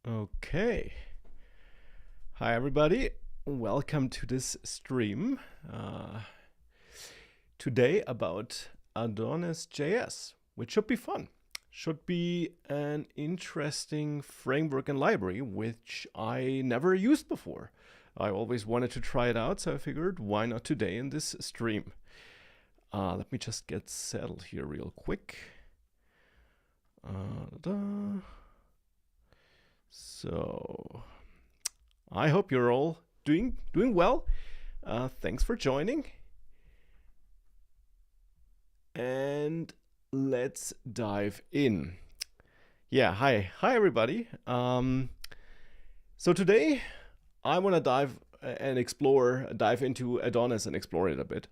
Okay. Hi, everybody. Welcome to this stream. Today about AdonisJS, which should be fun. Should be an interesting framework and library, which I never used before. I always wanted to try it out, so I figured why not today in this stream. Let me just get settled here real quick. So I hope you're all doing well. Thanks for joining. And let's dive in. Yeah, hi everybody. So today I want to dive into Adonis and explore it a bit.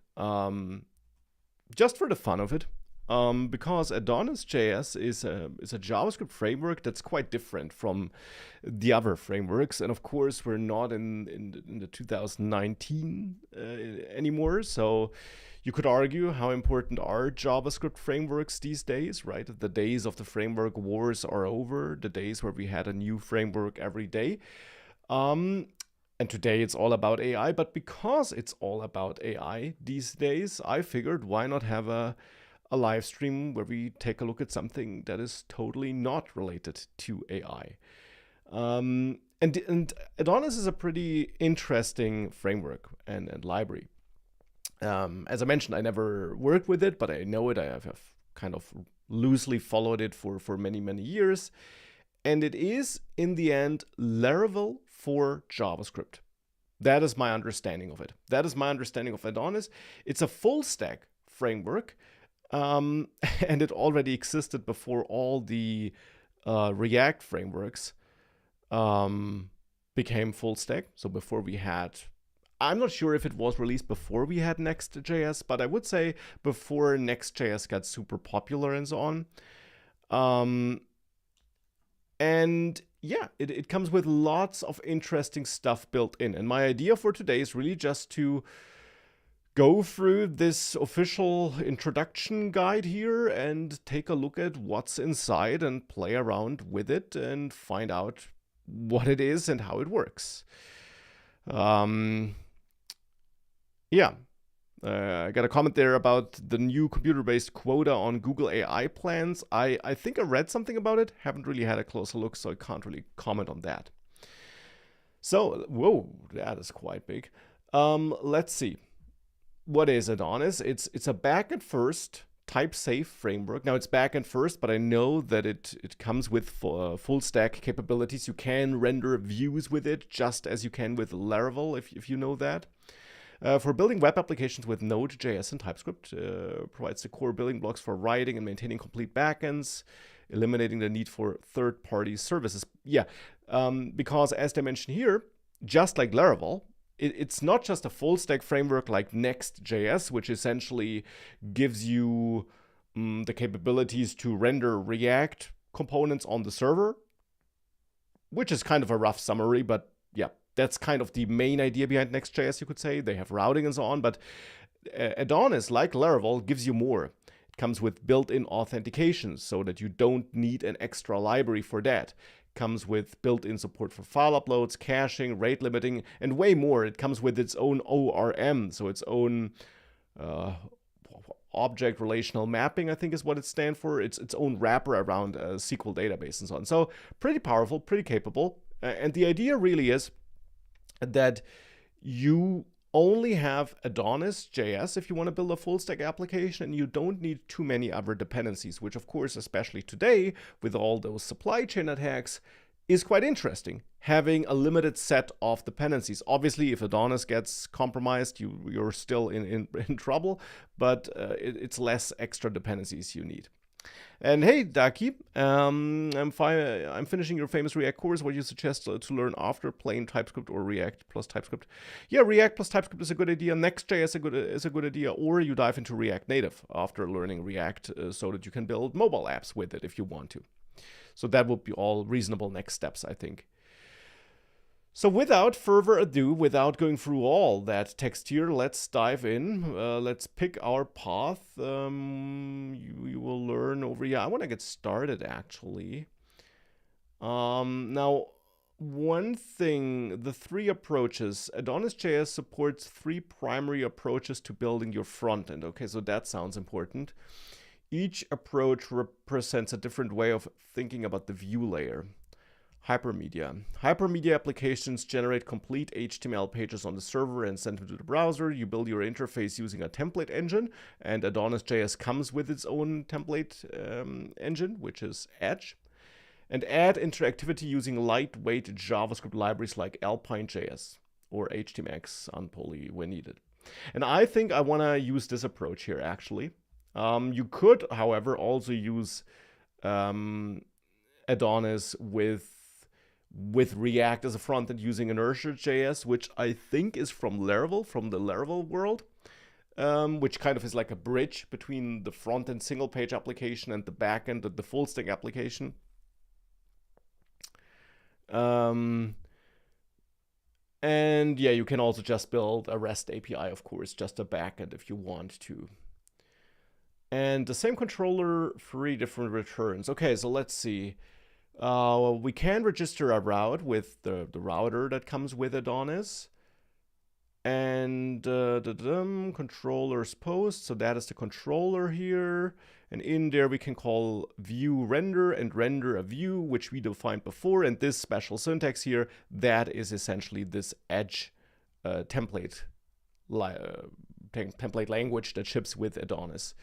Just for the fun of it. Because AdonisJS is a JavaScript framework that's quite different from the other frameworks, and of course we're not in the 2019 anymore. So you could argue how important are JavaScript frameworks these days, right? The days of the framework wars are over. The days where we had a new framework every day. And today it's all about AI. But because it's all about AI these days, I figured why not have a live stream where we take a look at something that is totally not related to AI. And Adonis is a pretty interesting framework and library. As I mentioned, I never worked with it, but I know it. I have kind of loosely followed it for many, many years. And it is, in the end, Laravel for JavaScript. That is my understanding of it. That is my understanding of Adonis. It's a full stack framework. And it already existed before all the React frameworks became full stack. So before we had, I'm not sure if it was released before we had Next.js, but I would say before Next.js got super popular and so on. And yeah, it comes with lots of interesting stuff built in. And my idea for today is really just to go through this official introduction guide here and take a look at what's inside and play around with it and find out what it is and how it works. I got a comment there about the new computer-based quota on Google AI plans. I think I read something about it. Haven't really had a closer look, so I can't really comment on that. So, whoa, that is quite big. Let's see. What is Adonis? It's a backend first type-safe framework. Now it's backend first, but I know that it comes with full stack capabilities. You can render views with it just as you can with Laravel, if you know that. For building web applications with Node.js and TypeScript, provides the core building blocks for writing and maintaining complete backends, eliminating the need for third-party services. Yeah, because as they mentioned here, just like Laravel, it's not just a full stack framework like Next.js, which essentially gives you the capabilities to render React components on the server, which is kind of a rough summary, but yeah, that's kind of the main idea behind Next.js, you could say. They have routing and so on, but Adonis, like Laravel, gives you more. It comes with built-in authentication so that you don't need an extra library for that. Comes with built-in support for file uploads, caching, rate limiting, and way more. It comes with its own ORM, so its own object relational mapping, I think is what it stands for. It's its own wrapper around a SQL database and so on. So pretty powerful, pretty capable. And the idea really is that you only have AdonisJS if you want to build a full stack application, and you don't need too many other dependencies, which of course, especially today with all those supply chain attacks, is quite interesting. Having a limited set of dependencies. Obviously, if Adonis gets compromised, you're still in trouble, but it's less extra dependencies you need. And hey, Daki, I'm finishing your famous React course. What do you suggest to learn after plain TypeScript or React plus TypeScript? Yeah, React plus TypeScript is a good idea. Next.js is a good idea. Or you dive into React Native after learning React so that you can build mobile apps with it if you want to. So that would be all reasonable next steps, I think. So without further ado, without going through all that text here, let's dive in. Let's pick our path. You will learn over. Yeah, I want to get started actually. Now, one thing, the three approaches, AdonisJS supports three primary approaches to building your front end. Okay, so that sounds important. Each approach represents a different way of thinking about the view layer. Hypermedia. Hypermedia applications generate complete HTML pages on the server and send them to the browser. You build your interface using a template engine, and AdonisJS comes with its own template engine, which is Edge. And add interactivity using lightweight JavaScript libraries like Alpine.js or HTMX unpoly when needed. And I think I want to use this approach here, actually. You could, however, also use Adonis with React as a front end using Inertia.js, which I think is from Laravel, from the Laravel world, which kind of is like a bridge between the front end single page application and the back end, the full stack application. And yeah, you can also just build a REST API, of course, just a backend if you want to. And the same controller, 3 different returns. Okay, so let's see. We can register a route with the router that comes with Adonis. And controllers post, so that is the controller here. And in there we can call view render and render a view, which we defined before. And this special syntax here, that is essentially this Edge template language that ships with Adonis.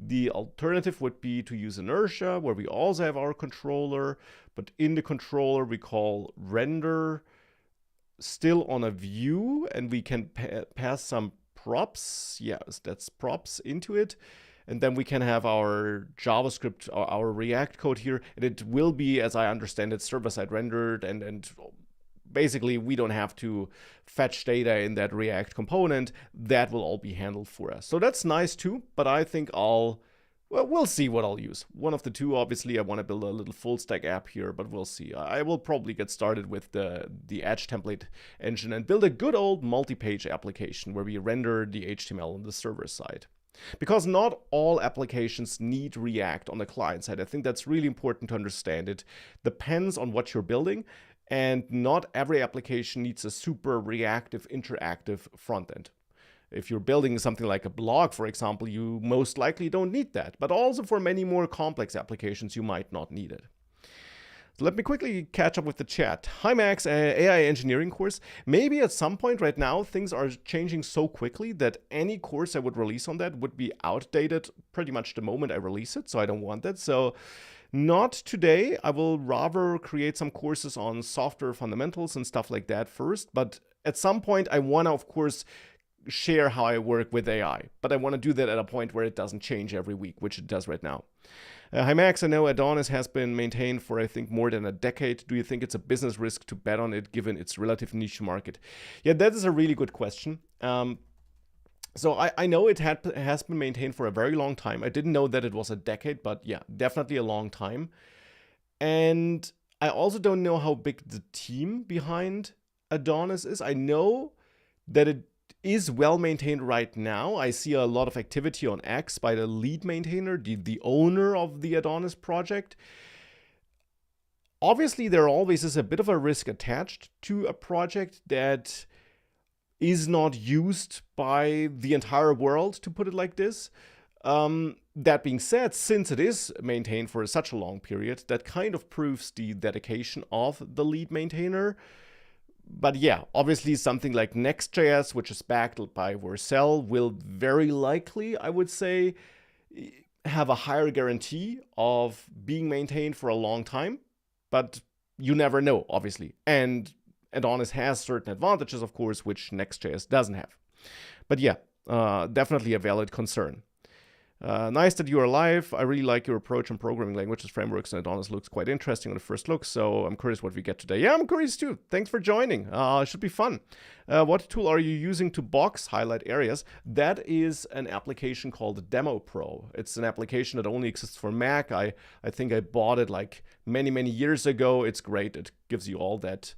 The alternative would be to use Inertia, where we also have our controller, but in the controller we call render still on a view, and we can pass some props. Yes, that's props into it. And then we can have our JavaScript, our React code here, and it will be, as I understand it, server-side rendered, and basically we don't have to fetch data in that React component. That will all be handled for us. So that's nice too, but I think we'll see what I'll use. One of the two, obviously, I want to build a little full stack app here, but we'll see. I will probably get started with the Edge template engine and build a good old multi-page application where we render the HTML on the server side. Because not all applications need React on the client side. I think that's really important to understand. It depends on what you're building, and not every application needs a super reactive, interactive front end. If you're building something like a blog, for example, you most likely don't need that. But also for many more complex applications, you might not need it. So let me quickly catch up with the chat. Hi Max, AI engineering course. Maybe at some point right now, things are changing so quickly that any course I would release on that would be outdated pretty much the moment I release it. So I don't want that. So not today. I will rather create some courses on software fundamentals and stuff like that first. But at some point, I want to, of course, share how I work with AI. But I want to do that at a point where it doesn't change every week, which it does right now. Hi Max, I know Adonis has been maintained for I think more than a decade. Do you think it's a business risk to bet on it given its relative niche market? Yeah, that is a really good question. So I know it has been maintained for a very long time. I didn't know that it was a decade, but yeah, definitely a long time. And I also don't know how big the team behind Adonis is. I know that it is well maintained right now. I see a lot of activity on X by the lead maintainer, the owner of the Adonis project. Obviously, there always is a bit of a risk attached to a project that is not used by the entire world, to put it like this. That being said, since it is maintained for such a long period, that kind of proves the dedication of the lead maintainer. But yeah, obviously something like Next.js, which is backed by Vercel, will very likely, I would say, have a higher guarantee of being maintained for a long time. But you never know, obviously. And Adonis has certain advantages, of course, which Next.js doesn't have. But yeah, definitely a valid concern. Nice that you are live. I really like your approach on programming languages, frameworks, and Adonis looks quite interesting on the first look. So I'm curious what we get today. Yeah, I'm curious too. Thanks for joining. It should be fun. What tool are you using to box highlight areas? That is an application called Demo Pro. It's an application that only exists for Mac. I think I bought it like many years ago. It's great. It gives you all that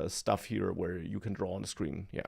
stuff here where you can draw on the screen. Yeah.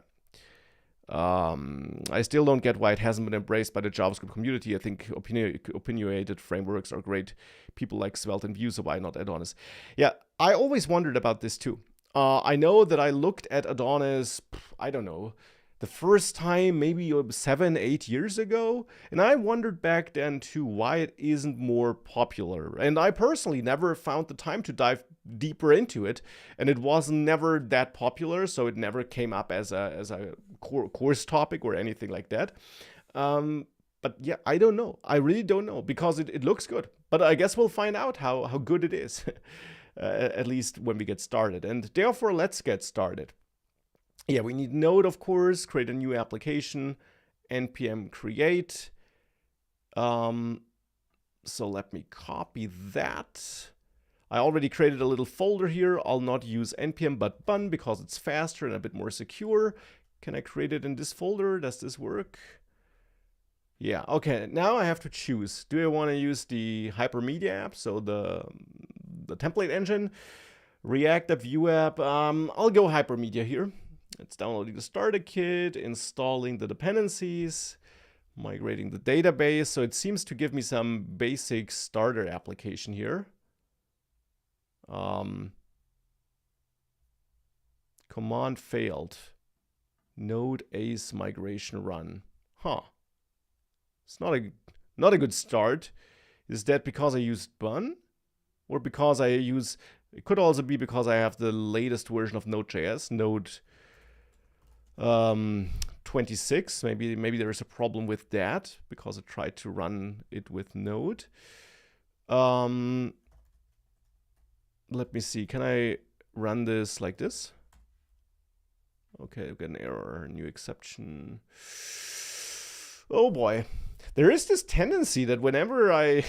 I still don't get why it hasn't been embraced by the JavaScript community. I think opinionated frameworks are great. People like Svelte and Vue, so why not Adonis? Yeah, I always wondered about this too. I know that I looked at Adonis, I don't know, the first time maybe 7, 8 years ago, and I wondered back then too why it isn't more popular. And I personally never found the time to dive deeper into it, and it was never that popular, so it never came up as a course topic or anything like that. But yeah, I don't know. I really don't know because it looks good. But I guess we'll find out how good it is, at least when we get started. And therefore, let's get started. Yeah, we need Node, of course, create a new application, npm create. So let me copy that. I already created a little folder here. I'll not use npm but bun because it's faster and a bit more secure. Can I create it in this folder? Does this work? Yeah, okay, now I have to choose. Do I want to use the hypermedia app, so the template engine, React app, Vue app? I'll go hypermedia here. It's downloading the starter kit, installing the dependencies, migrating the database. So it seems to give me some basic starter application here. Command failed. Node ACE migration run. Huh. It's not a good start. Is that because I used bun? Or because I use... It could also be because I have the latest version of Node.js, Node 26. Maybe there is a problem with that because I tried to run it with Node. Let me see. Can I run this like this? Okay, I've got an error, new exception. Oh boy. There is this tendency that whenever I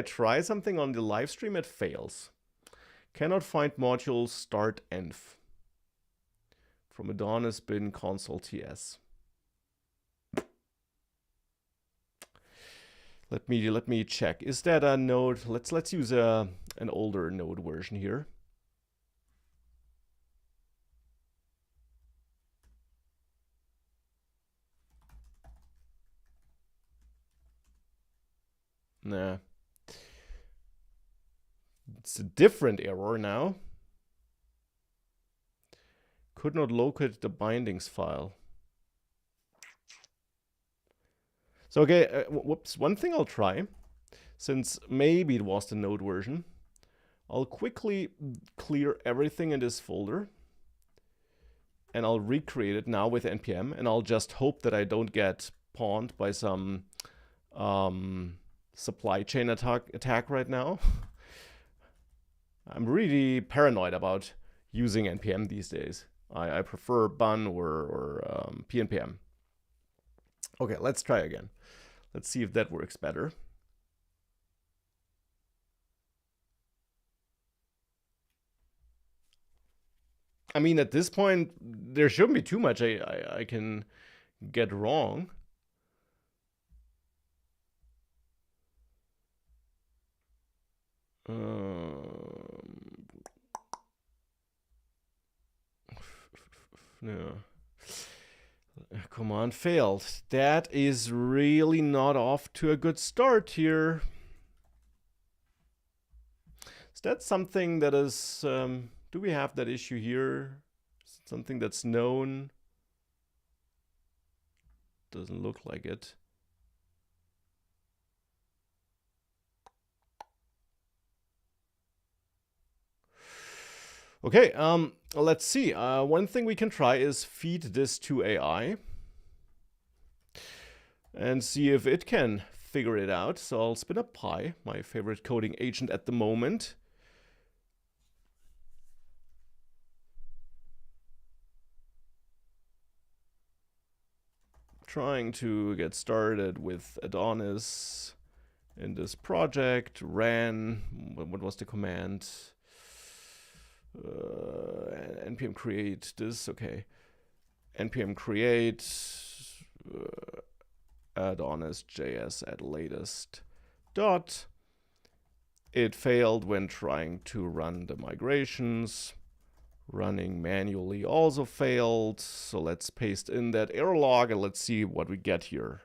try something on the live stream, it fails. Cannot find module start env from Adonis bin console ts. Let me check. Is that a Node? Let's use an older Node version here. Nah. It's a different error now. Could not locate the bindings file. So okay, whoops, one thing I'll try, since maybe it was the Node version, I'll quickly clear everything in this folder and I'll recreate it now with npm, and I'll just hope that I don't get pawned by some supply chain attack right now. I'm really paranoid about using npm these days. I prefer bun or pnpm. Okay, let's try again. Let's see if that works better. I mean, at this point, there shouldn't be too much I can get wrong. No. Command failed. That is really not off to a good start here. Is that something that is... do we have that issue here? Is it something that's known? Doesn't look like it. Okay, let's see. One thing we can try is feed this to AI and see if it can figure it out. So I'll spin up Pi, my favorite coding agent at the moment. Trying to get started with Adonis in this project. Ran, what was the command? Npm create this, okay. Npm create AdonisJS at latest dot. It failed when trying to run the migrations. Running manually also failed. So let's paste in that error log and let's see what we get here.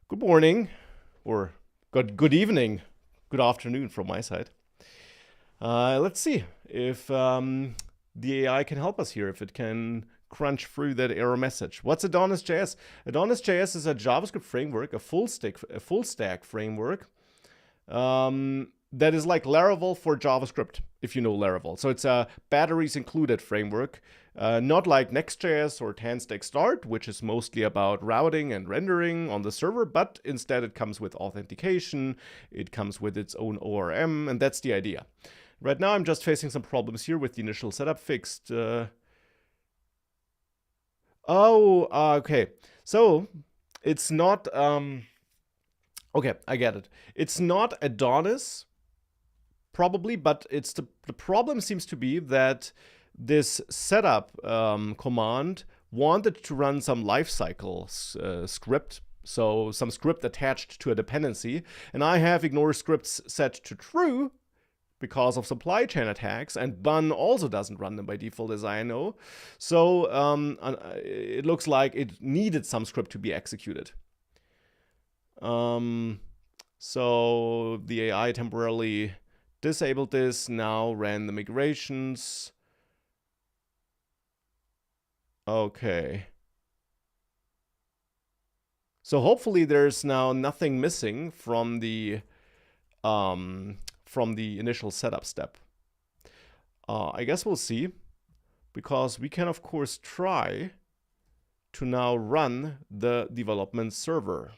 Good morning, or good evening, good afternoon from my side. Let's see if the AI can help us here if it can crunch through that error message. What's AdonisJS? AdonisJS is a JavaScript framework, a full stack framework that is like Laravel for JavaScript, if you know Laravel. So it's a batteries included framework, not like Next.js or TanStack Start, which is mostly about routing and rendering on the server, but instead it comes with authentication, it comes with its own ORM, and that's the idea. Right now I'm just facing some problems here with the initial setup fixed. Okay. So it's not, okay, I get it. It's not Adonis, probably, but it's the problem seems to be that this setup command wanted to run some lifecycle script, so some script attached to a dependency, and I have ignore scripts set to true because of supply chain attacks, and Bun also doesn't run them by default, as I know. So it looks like it needed some script to be executed. So the AI temporarily disabled this, now ran the migrations. Okay. So hopefully there's now nothing missing from the initial setup step. I guess we'll see, because we can of course try to now run the development server.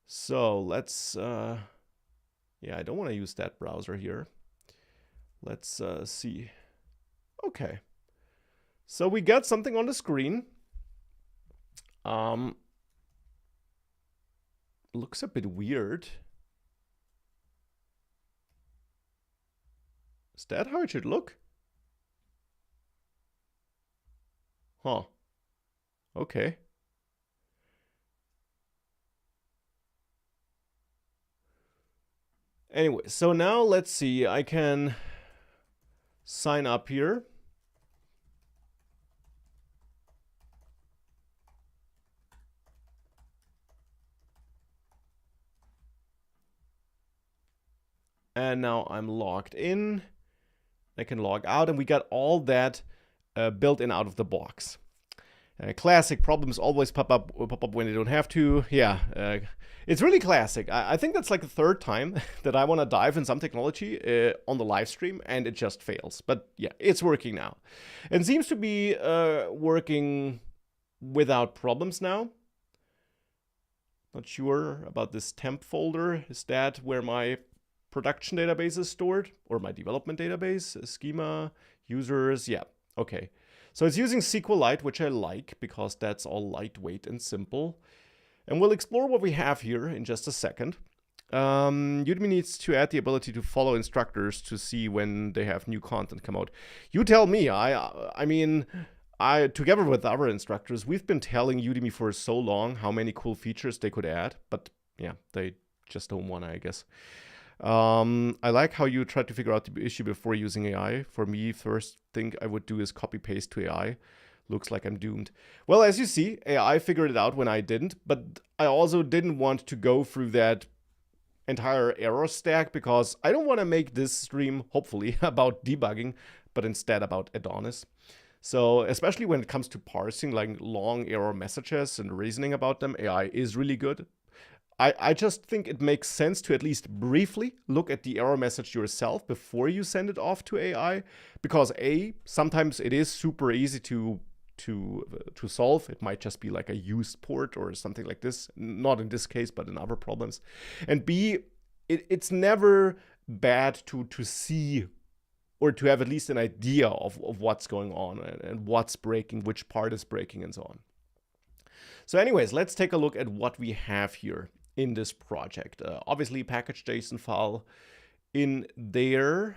So let's, yeah, I don't want to use that browser here. Let's see. Okay. So we got something on the screen. Looks a bit weird. Is that how it should look? Huh. Okay. Anyway, so now let's see. I can sign up here. And now I'm logged in. I can log out, and we got all that built in out of the box. Classic problems always pop up when they don't have to. Yeah, it's really classic. I think that's like the third time that I want to dive in some technology on the live stream, and it just fails. But yeah, it's working now. And seems to be working without problems now. Not sure about this temp folder. Is that where my production database is stored, or my development database, schema, users? Yeah, okay. So it's using SQLite, which I like because that's all lightweight and simple. And we'll explore what we have here in just a second. Udemy needs to add the ability to follow instructors to see when they have new content come out. You tell me. I mean, together with other instructors, we've been telling Udemy for so long how many cool features they could add, but yeah, they just don't want to, I guess. I like how you try to figure out the issue before using AI. For me, first thing I would do is copy paste to AI. Looks like I'm doomed. Well, as you see, AI figured it out when I didn't, but I also didn't want to go through that entire error stack because I don't want to make this stream, hopefully, about debugging, but instead about Adonis. So especially when it comes to parsing like long error messages and reasoning about them, AI is really good. I just think it makes sense to at least briefly look at the error message yourself before you send it off to AI, because sometimes it is super easy to solve. It might just be like a used port or something like this. Not in this case, but in other problems. And B, it's never bad to see or to have at least an idea of what's going on and what's breaking, which part is breaking, and so on. So anyways, let's take a look at what we have here in this project. Obviously, package.json file in there.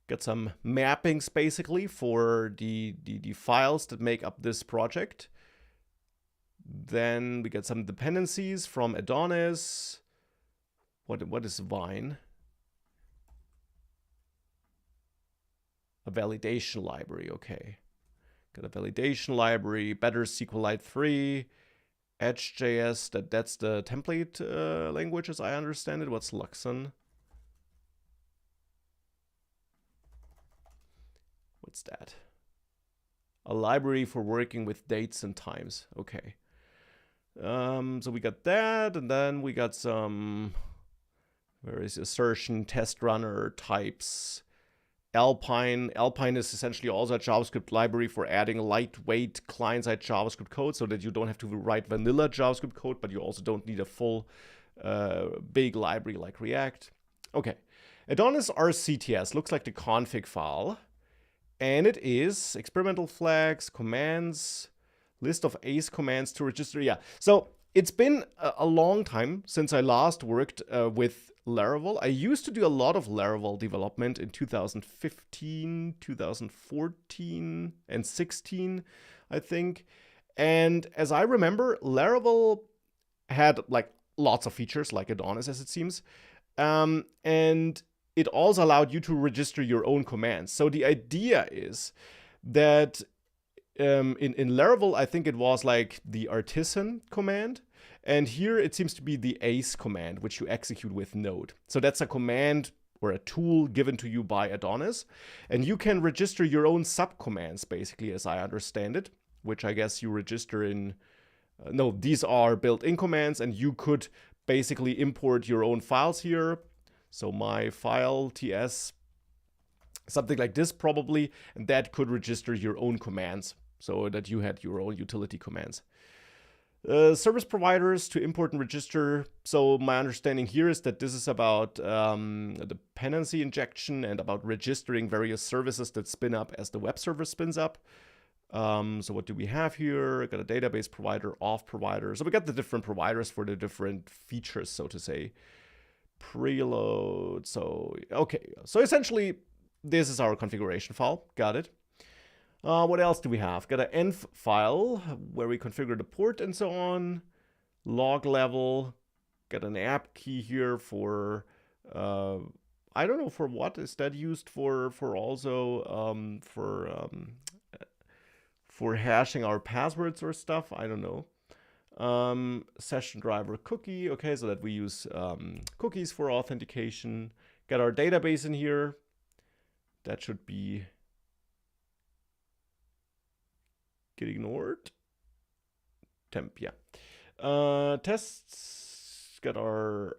Got some mappings basically for the files that make up this project. Then we get some dependencies from Adonis. What is Vine? A validation library, okay. Got a validation library, better SQLite 3, Edge.js, that's the template language as I understand it. What's Luxon? What's that? A library for working with dates and times. Okay. So we got that, and then we got some, where is assertion, test runner types. Alpine is essentially also a JavaScript library for adding lightweight client-side JavaScript code so that you don't have to write vanilla JavaScript code, but you also don't need a full big library like React. Okay. AdonisRCTS looks like the config file, and it is experimental flags, commands, list of ACE commands to register. Yeah, so it's been a long time since I last worked with Laravel. I used to do a lot of Laravel development in 2015, 2014, and 16, I think. And as I remember, Laravel had like lots of features like Adonis, as it seems. And it also allowed you to register your own commands. So the idea is that in Laravel, I think it was like the artisan command. And here it seems to be the ACE command, which you execute with Node. So that's a command or a tool given to you by Adonis. And you can register your own subcommands, basically, as I understand it, which I guess you register in... no, these are built-in commands, and you could basically import your own files here. So my file ts, something like this probably, and that could register your own commands so that you had your own utility commands. Service providers to import and register. So my understanding here is that this is about dependency injection and about registering various services that spin up as the web server spins up. So what do we have here? I got a database provider, auth provider. So we got the different providers for the different features, so to say. Preload. So, okay. So essentially, this is our configuration file. Got it. What else do we have? Got an env file where we configure the port and so on. Log level. Got an app key here for, I don't know for what is that used for also for hashing our passwords or stuff. I don't know. Session driver cookie. Okay, so that we use cookies for authentication. Got our database in here. That should be get ignored. Temp, yeah. Tests, got our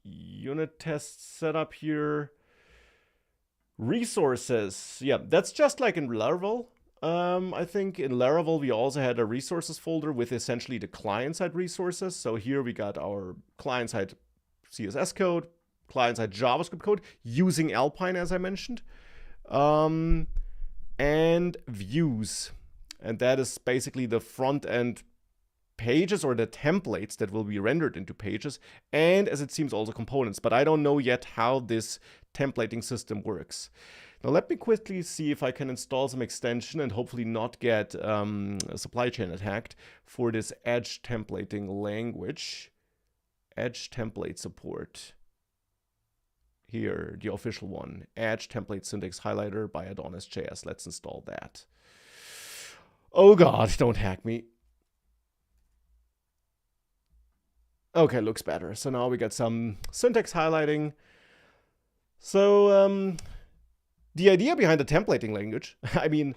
unit tests set up here. Resources, yeah, that's just like in Laravel. I think in Laravel we also had a resources folder with essentially the client-side resources. So here we got our client-side CSS code, client-side JavaScript code using Alpine, as I mentioned, and views. And that is basically the front-end pages or the templates that will be rendered into pages, and as it seems also components. But I don't know yet how this templating system works. Now let me quickly see if I can install some extension and hopefully not get a supply chain attacked for this Edge templating language. Edge template support. Here, the official one. Edge template syntax highlighter by AdonisJS. Let's install that. Oh God, don't hack me. Okay, looks better. So now we got some syntax highlighting. So the idea behind the templating language, I mean,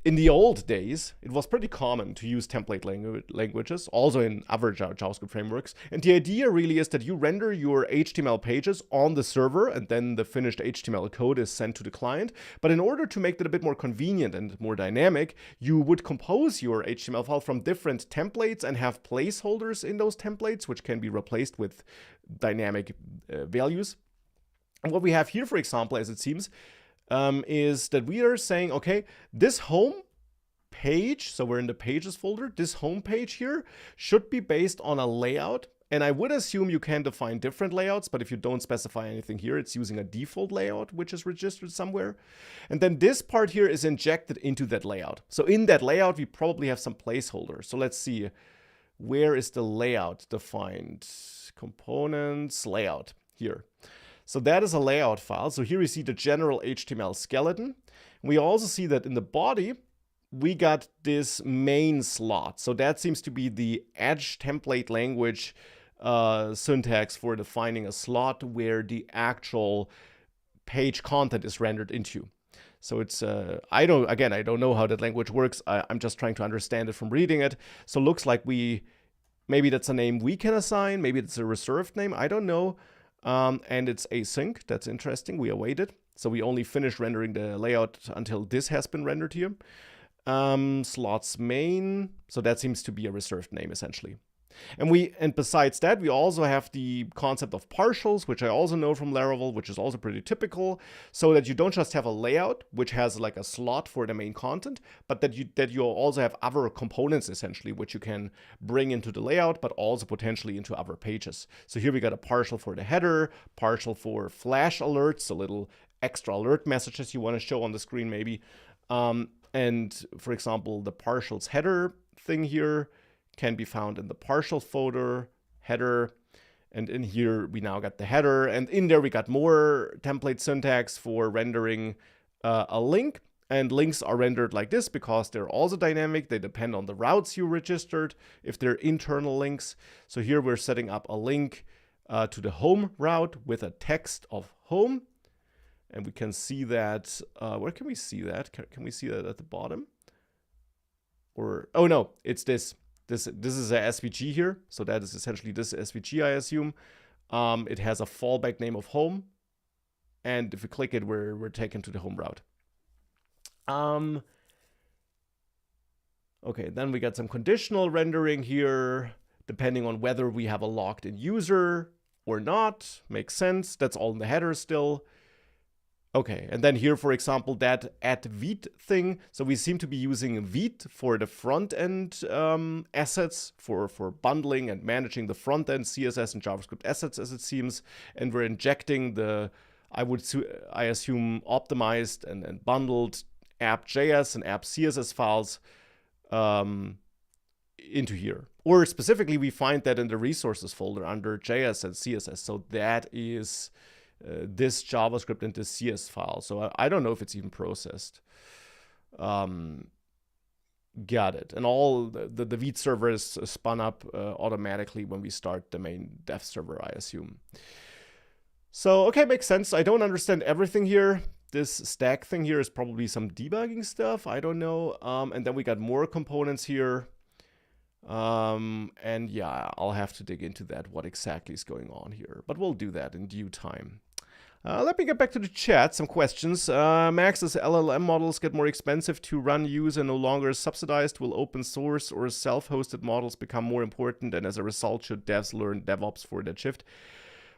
in the old days, it was pretty common to use template languages, also in other JavaScript frameworks. And the idea really is that you render your HTML pages on the server, and then the finished HTML code is sent to the client. But in order to make that a bit more convenient and more dynamic, you would compose your HTML file from different templates and have placeholders in those templates, which can be replaced with dynamic values. And what we have here, for example, as it seems, is that we are saying, okay, this home page, so we're in the pages folder, this home page here should be based on a layout. And I would assume you can define different layouts, but if you don't specify anything here, it's using a default layout, which is registered somewhere. And then this part here is injected into that layout. So in that layout, we probably have some placeholders. So let's see, where is the layout defined? Components, layout, here. So that is a layout file. So here we see the general HTML skeleton. We also see that in the body, we got this main slot. So that seems to be the Edge template language syntax for defining a slot where the actual page content is rendered into. So it's, I don't know how that language works. I'm just trying to understand it from reading it. So it looks like maybe that's a name we can assign. Maybe it's a reserved name. I don't know. And it's async. That's interesting. We await it. So we only finish rendering the layout until this has been rendered here. Slots main. So that seems to be a reserved name essentially. And besides that, we also have the concept of partials, which I also know from Laravel, which is also pretty typical, so that you don't just have a layout, which has like a slot for the main content, but that you also have other components essentially, which you can bring into the layout, but also potentially into other pages. So here we got a partial for the header, partial for flash alerts, so little extra alert messages you want to show on the screen maybe. And for example, the partials header thing here can be found in the partial folder, header, and in here we now got the header, and in there we got more template syntax for rendering a link. And links are rendered like this because they're also dynamic. They depend on the routes you registered, if they're internal links. So here we're setting up a link to the home route with a text of home. And we can see that, where can we see that? Can we see that at the bottom? Or, oh no, it's this. This is a SVG here, so that is essentially this SVG, I assume. It has a fallback name of home, and if we click it, we're taken to the home route. Okay, then we got some conditional rendering here, depending on whether we have a logged-in user or not. Makes sense. That's all in the header still. Okay, and then here, for example, that @vite thing. So we seem to be using Vite for the front-end assets, for bundling and managing the front-end CSS and JavaScript assets, as it seems. And we're injecting the, I assume, optimized and bundled app.js and app.css files into here. Or specifically, we find that in the resources folder under JS and CSS. So that is this JavaScript and this CS file. So I don't know if it's even processed. Got it. And all the Vite server is spun up automatically when we start the main dev server, I assume. So, okay, makes sense. I don't understand everything here. This stack thing here is probably some debugging stuff. I don't know. And then we got more components here. And yeah, I'll have to dig into that, what exactly is going on here. But we'll do that in due time. Let me get back to the chat. Some questions. Max, as LLM models get more expensive to run, use, and no longer subsidized, will open source or self-hosted models become more important? And as a result, should devs learn DevOps for that shift?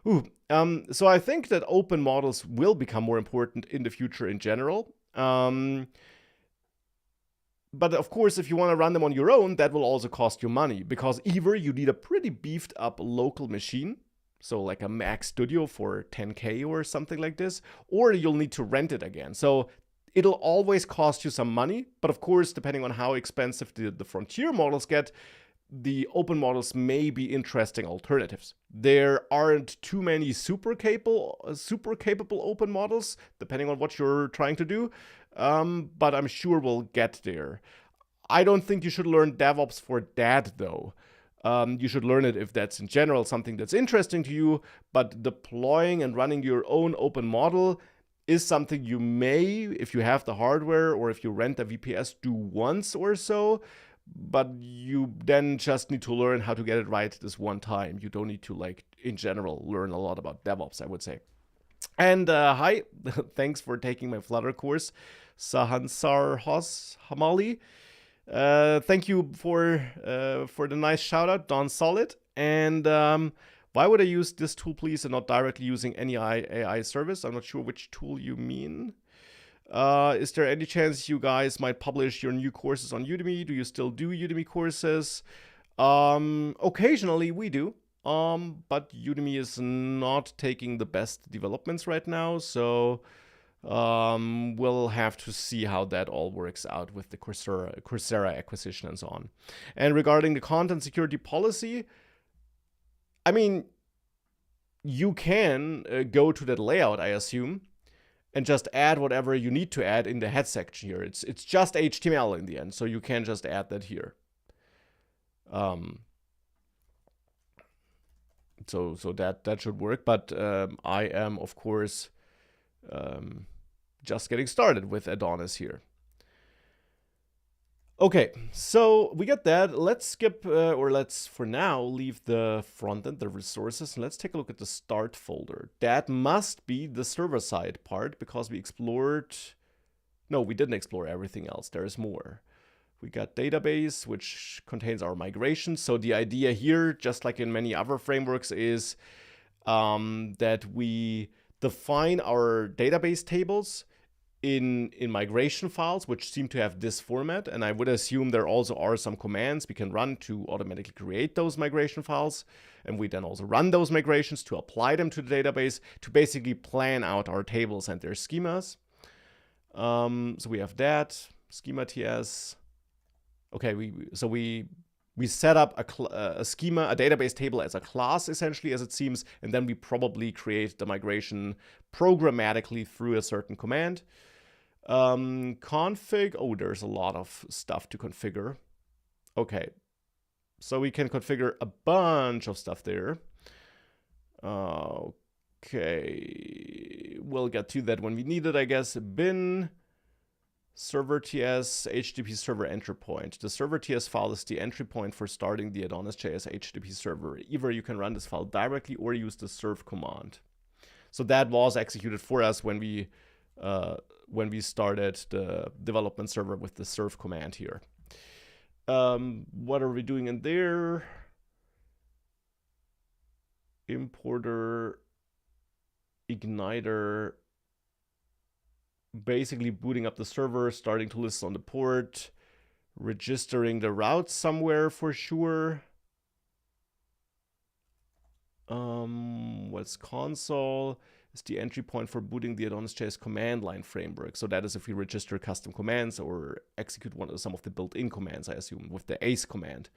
So I think that open models will become more important in the future in general. But of course, if you want to run them on your own, that will also cost you money, because either you need a pretty beefed up local machine, so like a Mac Studio for 10K or something like this, or you'll need to rent it again. So it'll always cost you some money. But of course, depending on how expensive the frontier models get, the open models may be interesting alternatives. There aren't too many super capable open models, depending on what you're trying to do. But I'm sure we'll get there. I don't think you should learn DevOps for that, though. You should learn it if that's in general something that's interesting to you, but deploying and running your own open model is something you may, if you have the hardware or if you rent a VPS, do once or so, but you then just need to learn how to get it right this one time. You don't need to, like, in general, learn a lot about DevOps, I would say. And hi, thanks for taking my Flutter course, Sahansar Hamali. Thank you for the nice shout out, Don Solid. And why would I use this tool, please, and not directly using any AI service? I'm not sure which tool you mean. Is there any chance you guys might publish your new courses on Udemy? Do you still do Udemy courses? Occasionally we do. But Udemy is not taking the best developments right now, so we'll have to see how that all works out with the Coursera acquisition and so on. And regarding the content security policy, I mean, you can go to that layout, I assume, and just add whatever you need to add in the head section here. It's just HTML in the end, so you can just add that here. So that should work, but I am, of course, just getting started with Adonis here. Okay, so we got that. Let's skip, or let's for now leave the front end, the resources, and let's take a look at the start folder. That must be the server side part because we explored, no, we didn't explore everything else. There is more. We got database, which contains our migration. So the idea here, just like in many other frameworks, is that we define our database tables in migration files, which seem to have this format. And I would assume there also are some commands we can run to automatically create those migration files. And we then also run those migrations to apply them to the database to basically plan out our tables and their schemas. So we have that, schema TS. Okay, we set up a schema, a database table as a class, essentially, as it seems, and then we probably create the migration programmatically through a certain command. Config, oh, there's a lot of stuff to configure. Okay, so we can configure a bunch of stuff there. Okay, we'll get to that when we need it, I guess. Bin server TS HTTP server entry point. The server TS file is the entry point for starting the AdonisJS HTTP server. Either you can run this file directly or use the serve command. So that was executed for us when we started the development server with the serve command here. What are we doing in there? Importer, igniter, basically booting up the server, starting to list on the port, registering the route somewhere for sure. What's console? Is the entry point for booting the AdonisJS command line framework. So that is if we register custom commands or execute some of the built-in commands, I assume, with the ace command.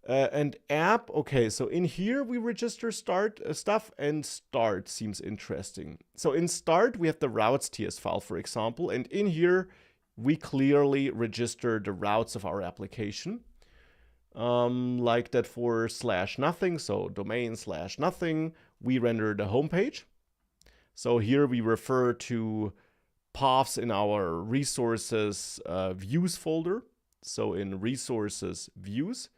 And app, okay, so in here we register start stuff, and start seems interesting. So in start, we have the routes TS file, for example, and in here we clearly register the routes of our application. Like that for /nothing, so domain /nothing, we render the home page. So here we refer to paths in our resources views folder. So in resources views,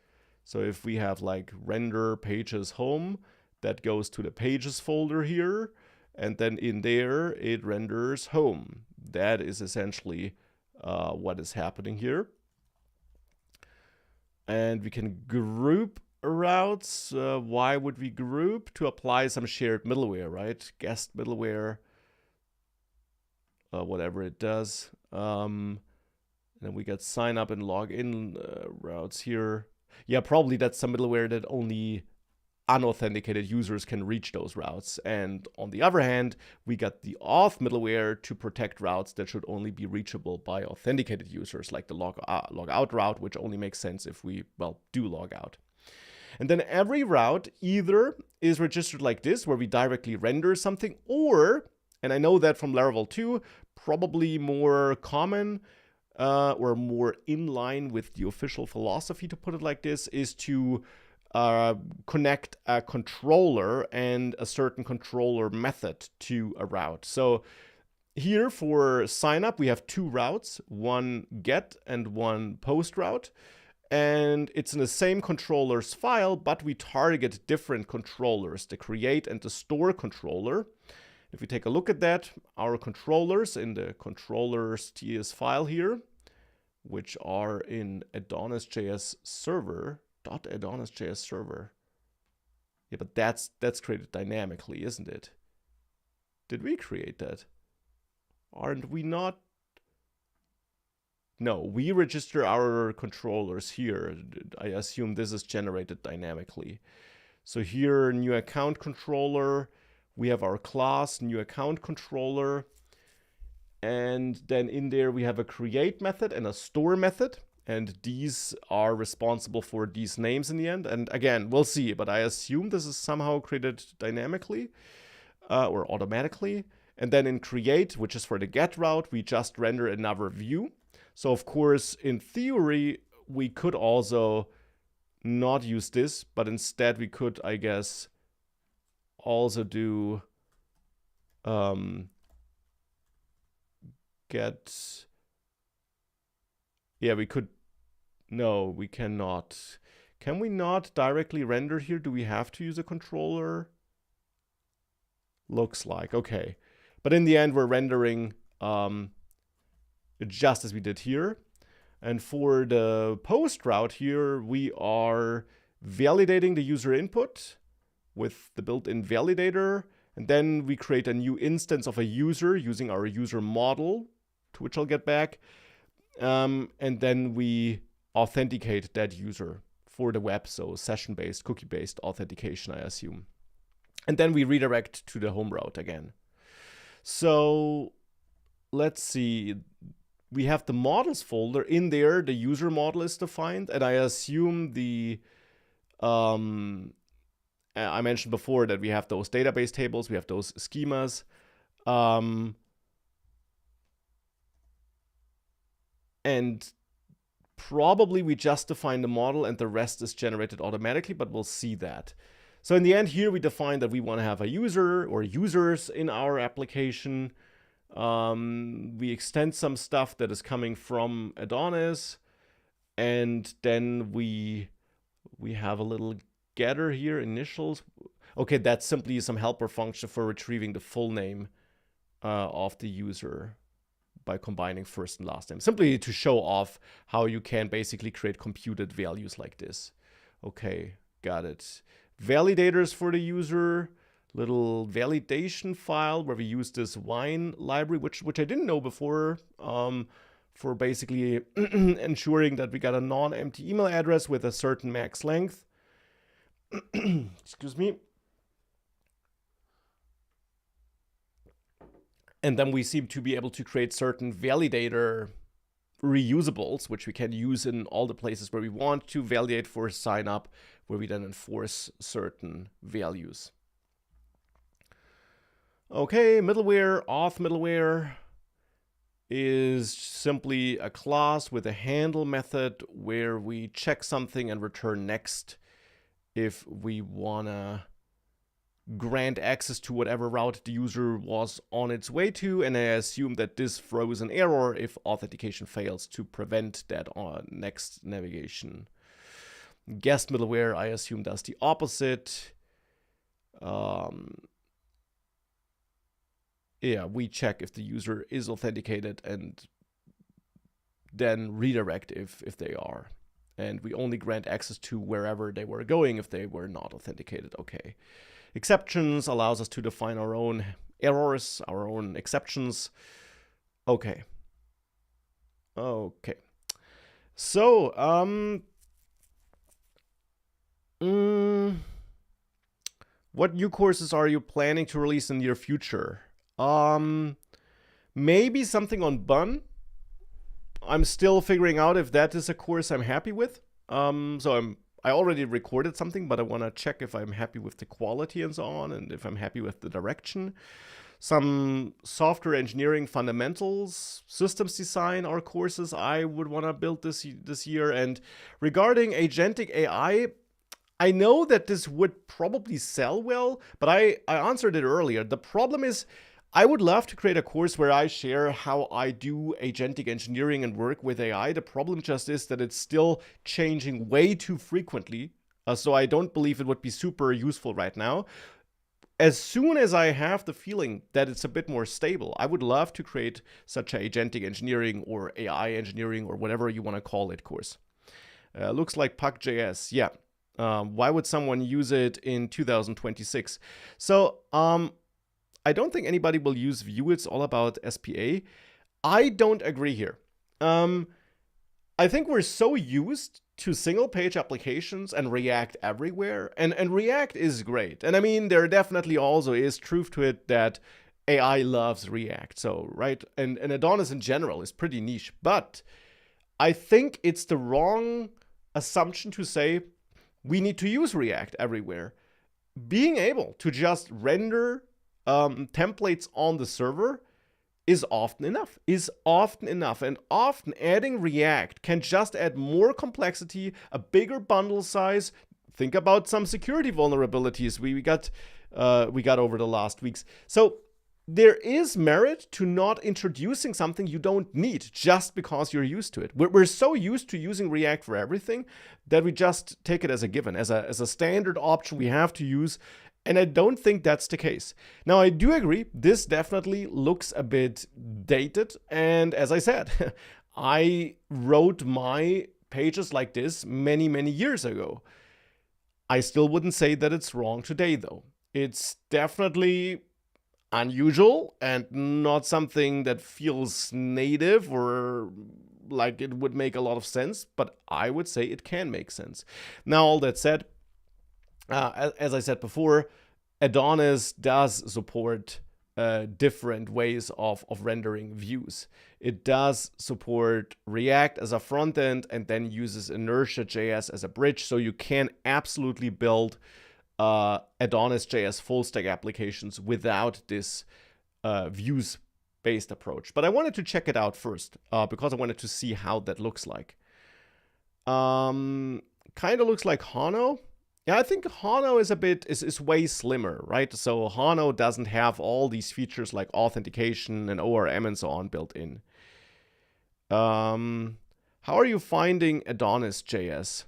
so if we have like render pages home, that goes to the pages folder here, and then in there it renders home. That is essentially what is happening here. And we can group routes. Why would we group? To apply some shared middleware, right? Guest middleware, whatever it does. And then we get sign up and log in routes here. Yeah, probably that's some middleware that only unauthenticated users can reach those routes. And on the other hand, we got the auth middleware to protect routes that should only be reachable by authenticated users, like the log out route, which only makes sense if we, well, do log out. And then every route either is registered like this, where we directly render something, or, and I know that from Laravel 2, probably more common, or more in line with the official philosophy, to put it like this, is to connect a controller and a certain controller method to a route. So here for sign up, we have two routes, one get and one post route. And it's in the same controller's file, but we target different controllers, the create and the store controller. If we take a look at that, our controllers in the controllers TS file here, which are in AdonisJS server, .AdonisJS server. Yeah, but that's created dynamically, isn't it? Did we create that? Aren't we not? No, we register our controllers here. I assume this is generated dynamically. So here, new account controller, we have our class, new account controller. And then in there, we have a create method and a store method. And these are responsible for these names in the end. And again, we'll see, but I assume this is somehow created dynamically or automatically. And then in create, which is for the get route, we just render another view. So of course, in theory, we could also not use this, but instead we could, I guess, also do get... Yeah, we could... No, we cannot. Can we not directly render here? Do we have to use a controller? Looks like, okay. But in the end, we're rendering just as we did here. And for the post route here, we are validating the user input with the built-in validator. And then we create a new instance of a user using our user model, to which I'll get back. And then we authenticate that user for the web. So session-based, cookie-based authentication, I assume. And then we redirect to the home route again. So let's see. We have the models folder. In there, the user model is defined. And I assume the... I mentioned before that we have those database tables. We have those schemas. And probably we just define the model and the rest is generated automatically, but we'll see that. So in the end here, we define that we want to have a user or users in our application. We extend some stuff that is coming from Adonis. And then we have a little getter here, initials. Okay, that's simply some helper function for retrieving the full name of the user by combining first and last name. Simply to show off how you can basically create computed values like this. Okay, got it. Validators for the user, little validation file where we use this wine library, which I didn't know before, for basically ensuring that we got a non-empty email address with a certain max length. Excuse me. And then we seem to be able to create certain validator reusables, which we can use in all the places where we want to validate for sign up, where we then enforce certain values. Okay, middleware, auth middleware is simply a class with a handle method where we check something and return next if we wanna grant access to whatever route the user was on its way to, and I assume that this throws an error if authentication fails to prevent that next navigation. Guest middleware, I assume, does the opposite. Yeah, we check if the user is authenticated and then redirect if they are. And we only grant access to wherever they were going if they were not authenticated. Okay. Exceptions allows us to define our own errors, our own exceptions. Okay. Okay. So, what new courses are you planning to release in the near future? Maybe something on Bun. I'm still figuring out if that is a course I'm happy with. I already recorded something, but I want to check if I'm happy with the quality and so on, and if I'm happy with the direction. Some software engineering fundamentals, systems design are courses I would want to build this year. And regarding agentic AI, I know that this would probably sell well, but I answered it earlier. The problem is, I would love to create a course where I share how I do agentic engineering and work with AI. The problem just is that it's still changing way too frequently. So I don't believe it would be super useful right now. As soon as I have the feeling that it's a bit more stable, I would love to create such a agentic engineering or AI engineering or whatever you want to call it course. Looks like Puck.js. Yeah. Why would someone use it in 2026? So, I don't think anybody will use Vue. It's all about SPA. I don't agree here. I think we're so used to single-page applications and React everywhere. And React is great. And I mean, there definitely also is truth to it that AI loves React. So, right? And Adonis in general is pretty niche. But I think it's the wrong assumption to say we need to use React everywhere. Being able to just render templates on the server is often enough, and often adding React can just add more complexity, a bigger bundle size. Think about some security vulnerabilities we got over the last weeks. So there is merit to not introducing something you don't need just because you're used to it. We're so used to using React for everything that we just take it as a given, as a standard option we have to use. And I don't think that's the case. Now, I do agree, this definitely looks a bit dated. And as I said, I wrote my pages like this many, many years ago. I still wouldn't say that it's wrong today, though. It's definitely unusual and not something that feels native or like it would make a lot of sense, but I would say it can make sense. Now, all that said, as I said before, Adonis does support different ways of rendering views. It does support React as a front end and then uses Inertia.js as a bridge, so you can absolutely build AdonisJS full stack applications without this views based approach. But I wanted to check it out first because I wanted to see how that looks like. Kind of looks like Hano. Yeah, I think Hano is way slimmer, right? So Hano doesn't have all these features like authentication and ORM and so on built in. How are you finding AdonisJS?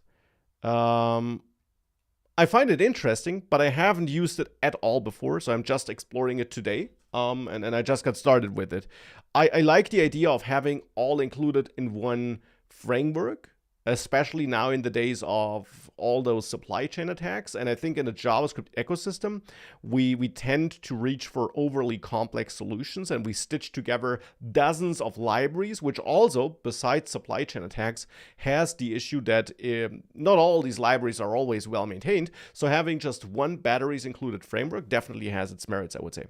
I find it interesting, but I haven't used it at all before, so I'm just exploring it today. And I just got started with it. I like the idea of having all included in one framework, especially now in the days of all those supply chain attacks. And I think in the JavaScript ecosystem, we tend to reach for overly complex solutions, and we stitch together dozens of libraries, which also, besides supply chain attacks, has the issue that not all these libraries are always well maintained. So having just one batteries included framework definitely has its merits, I would say.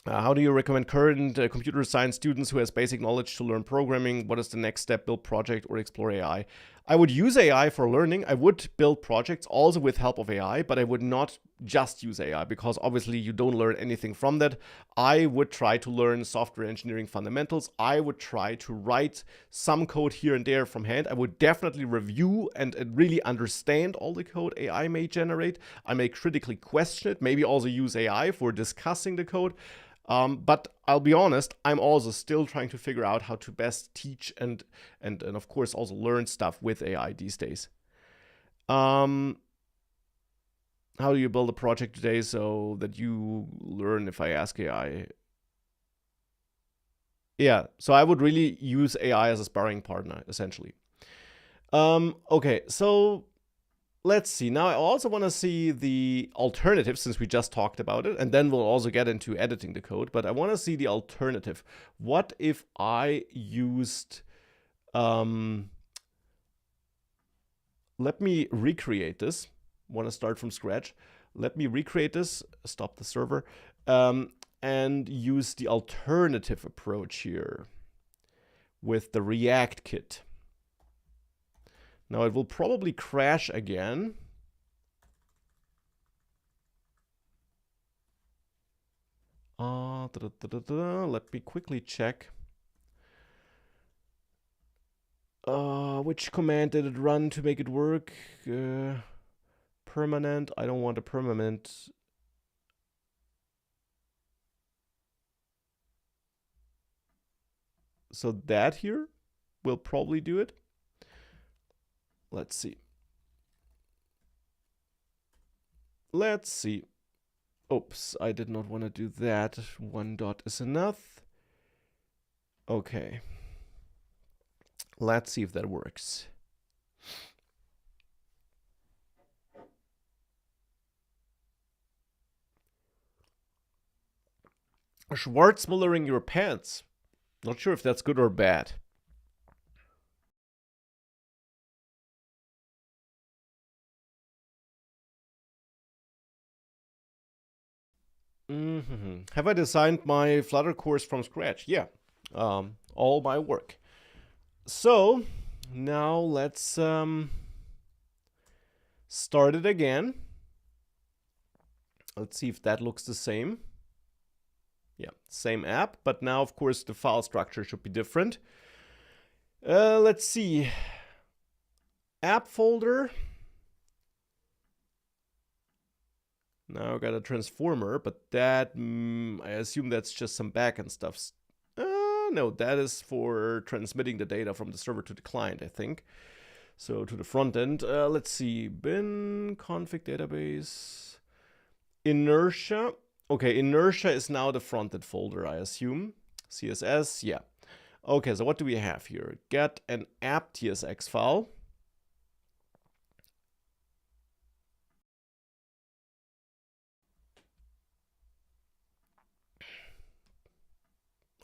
How do you recommend current computer science students who has basic knowledge to learn programming? What is the next step? Build project or explore AI? I would use AI for learning. I would build projects also with help of AI, but I would not just use AI because obviously you don't learn anything from that. I would try to learn software engineering fundamentals. I would try to write some code here and there from hand. I would definitely review and really understand all the code AI may generate. I may critically question it, maybe also use AI for discussing the code. But I'll be honest, I'm also still trying to figure out how to best teach and of course also learn stuff with AI these days. How do you build a project today so that you learn if I ask AI? Yeah, so I would really use AI as a sparring partner, essentially. Okay, so let's see. Now I also want to see the alternative since we just talked about it, and then we'll also get into editing the code, but I want to see the alternative. What if I used, let me recreate this. Want to start from scratch. Let me recreate this, stop the server, and use the alternative approach here with the React kit. Now it will probably crash again. Let me quickly check. Which command did it run to make it work? Permanent. I don't want a permanent. So that here will probably do it. Let's see. Let's see. Oops, I did not want to do that. One dot is enough. Okay. Let's see if that works. Schwarzmullering your pants. Not sure if that's good or bad. Have I designed my Flutter course from scratch? Yeah, all my work. So now let's start it again. Let's see if that looks the same. Yeah, same app, but now of course the file structure should be different. Let's see. App folder. Now I got a transformer, but that, I assume that's just some backend stuff. No, that is for transmitting the data from the server to the client, I think. So to the front end, let's see, bin config database, Inertia. Okay, Inertia is now the front end folder, I assume. CSS, yeah. Okay, so what do we have here? Get an app TSX file.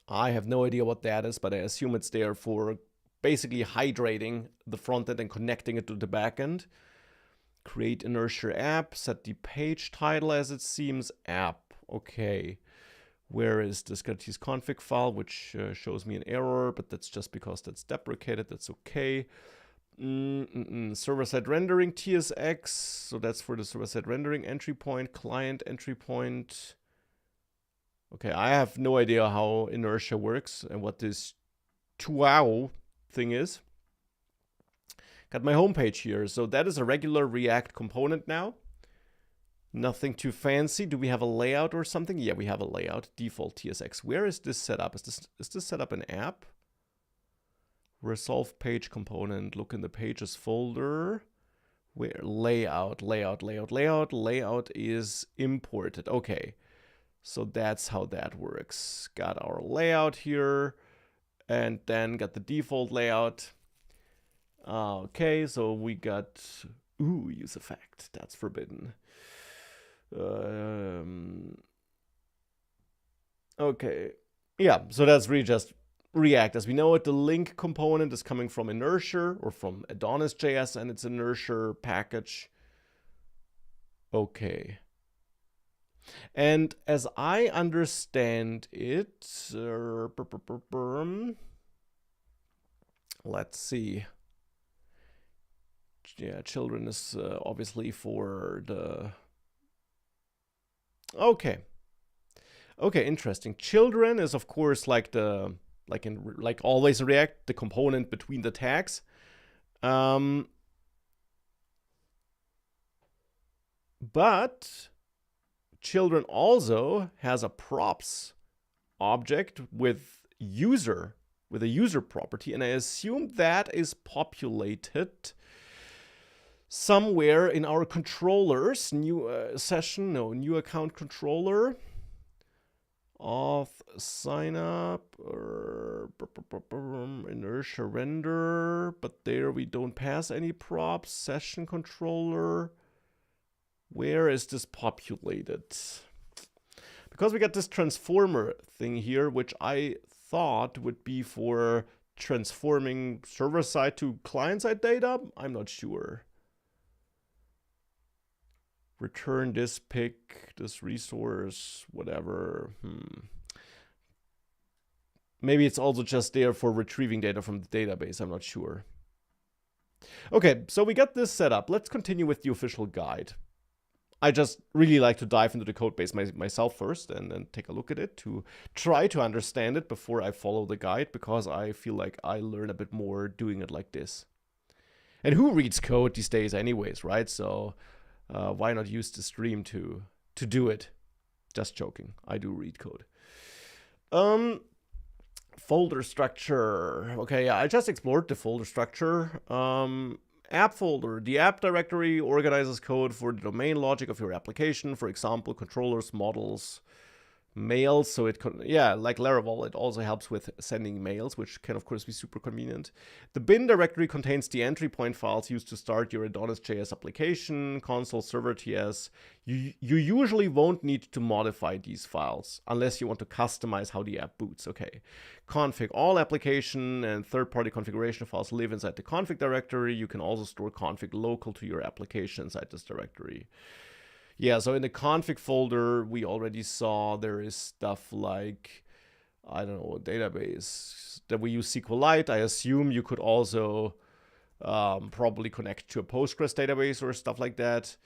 I have no idea what that is, but I assume it's there for basically hydrating the front end and connecting it to the backend. Create Inertia app, set the page title as it seems, app. Okay. Where is this? Got this config file, which shows me an error, but that's just because that's deprecated. That's okay. Server-side rendering TSX. So that's for the server-side rendering entry point, client entry point. Okay, I have no idea how Inertia works and what this wow thing is. Got my homepage here. So that is a regular React component now. Nothing too fancy. Do we have a layout or something? Yeah, we have a layout. Default TSX. Where is this set up? Is this set up an app? Resolve page component. Look in the pages folder. Where? Layout is imported. Okay. So that's how that works. Got our layout here. And then got the default layout. Okay, so we got... Ooh, use effect. That's forbidden. Okay. Yeah, so that's really just React. As we know it, the link component is coming from Inertia or from AdonisJS and its Inertia package. Okay. And as I understand it, let's see. Yeah, children is obviously for the... Okay. Okay, interesting. Children is of course like the like always in React, the component between the tags. But children also has a props object with a user property, and I assume that is populated somewhere in our controllers, new new account controller, auth sign up, or Inertia render, but there we don't pass any props, session controller. Where is this populated? Because we got this transformer thing here, which I thought would be for transforming server-side to client-side data. I'm not sure. Return this pick, this resource, whatever. Maybe it's also just there for retrieving data from the database. I'm not sure. Okay, so we got this set up. Let's continue with the official guide. I just really like to dive into the code base myself first and then take a look at it to try to understand it before I follow the guide, because I feel like I learn a bit more doing it like this. And who reads code these days anyways, right? So why not use the stream to do it? Just joking. I do read code. Folder structure. Okay, yeah, I just explored the folder structure. App folder. The app directory organizes code for the domain logic of your application. For example, controllers, models, mails. So it can, yeah, like Laravel, it also helps with sending mails, which can of course be super convenient. The bin directory contains the entry point files used to start your AdonisJS application, console, server TS. You usually won't need to modify these files unless you want to customize how the app boots. Okay. Config. All application and third-party configuration files live inside the config directory. You can also store config local to your application inside this directory. Yeah, so in the config folder, we already saw there is stuff like, I don't know, a database that we use SQLite. I assume you could also probably connect to a Postgres database or stuff like that.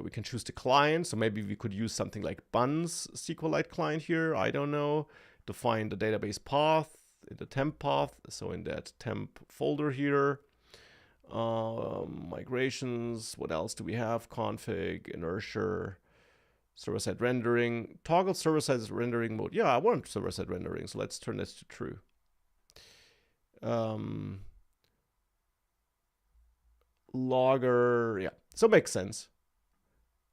We can choose the client, so maybe we could use something like Bun's SQLite client here. I don't know. Define the database path in the temp path, so in that temp folder here. Migrations, what else do we have? Config, Inertia. Server-side rendering. Toggle server-side rendering mode. Yeah, I want server-side rendering, so let's turn this to true. Logger, yeah, so it makes sense.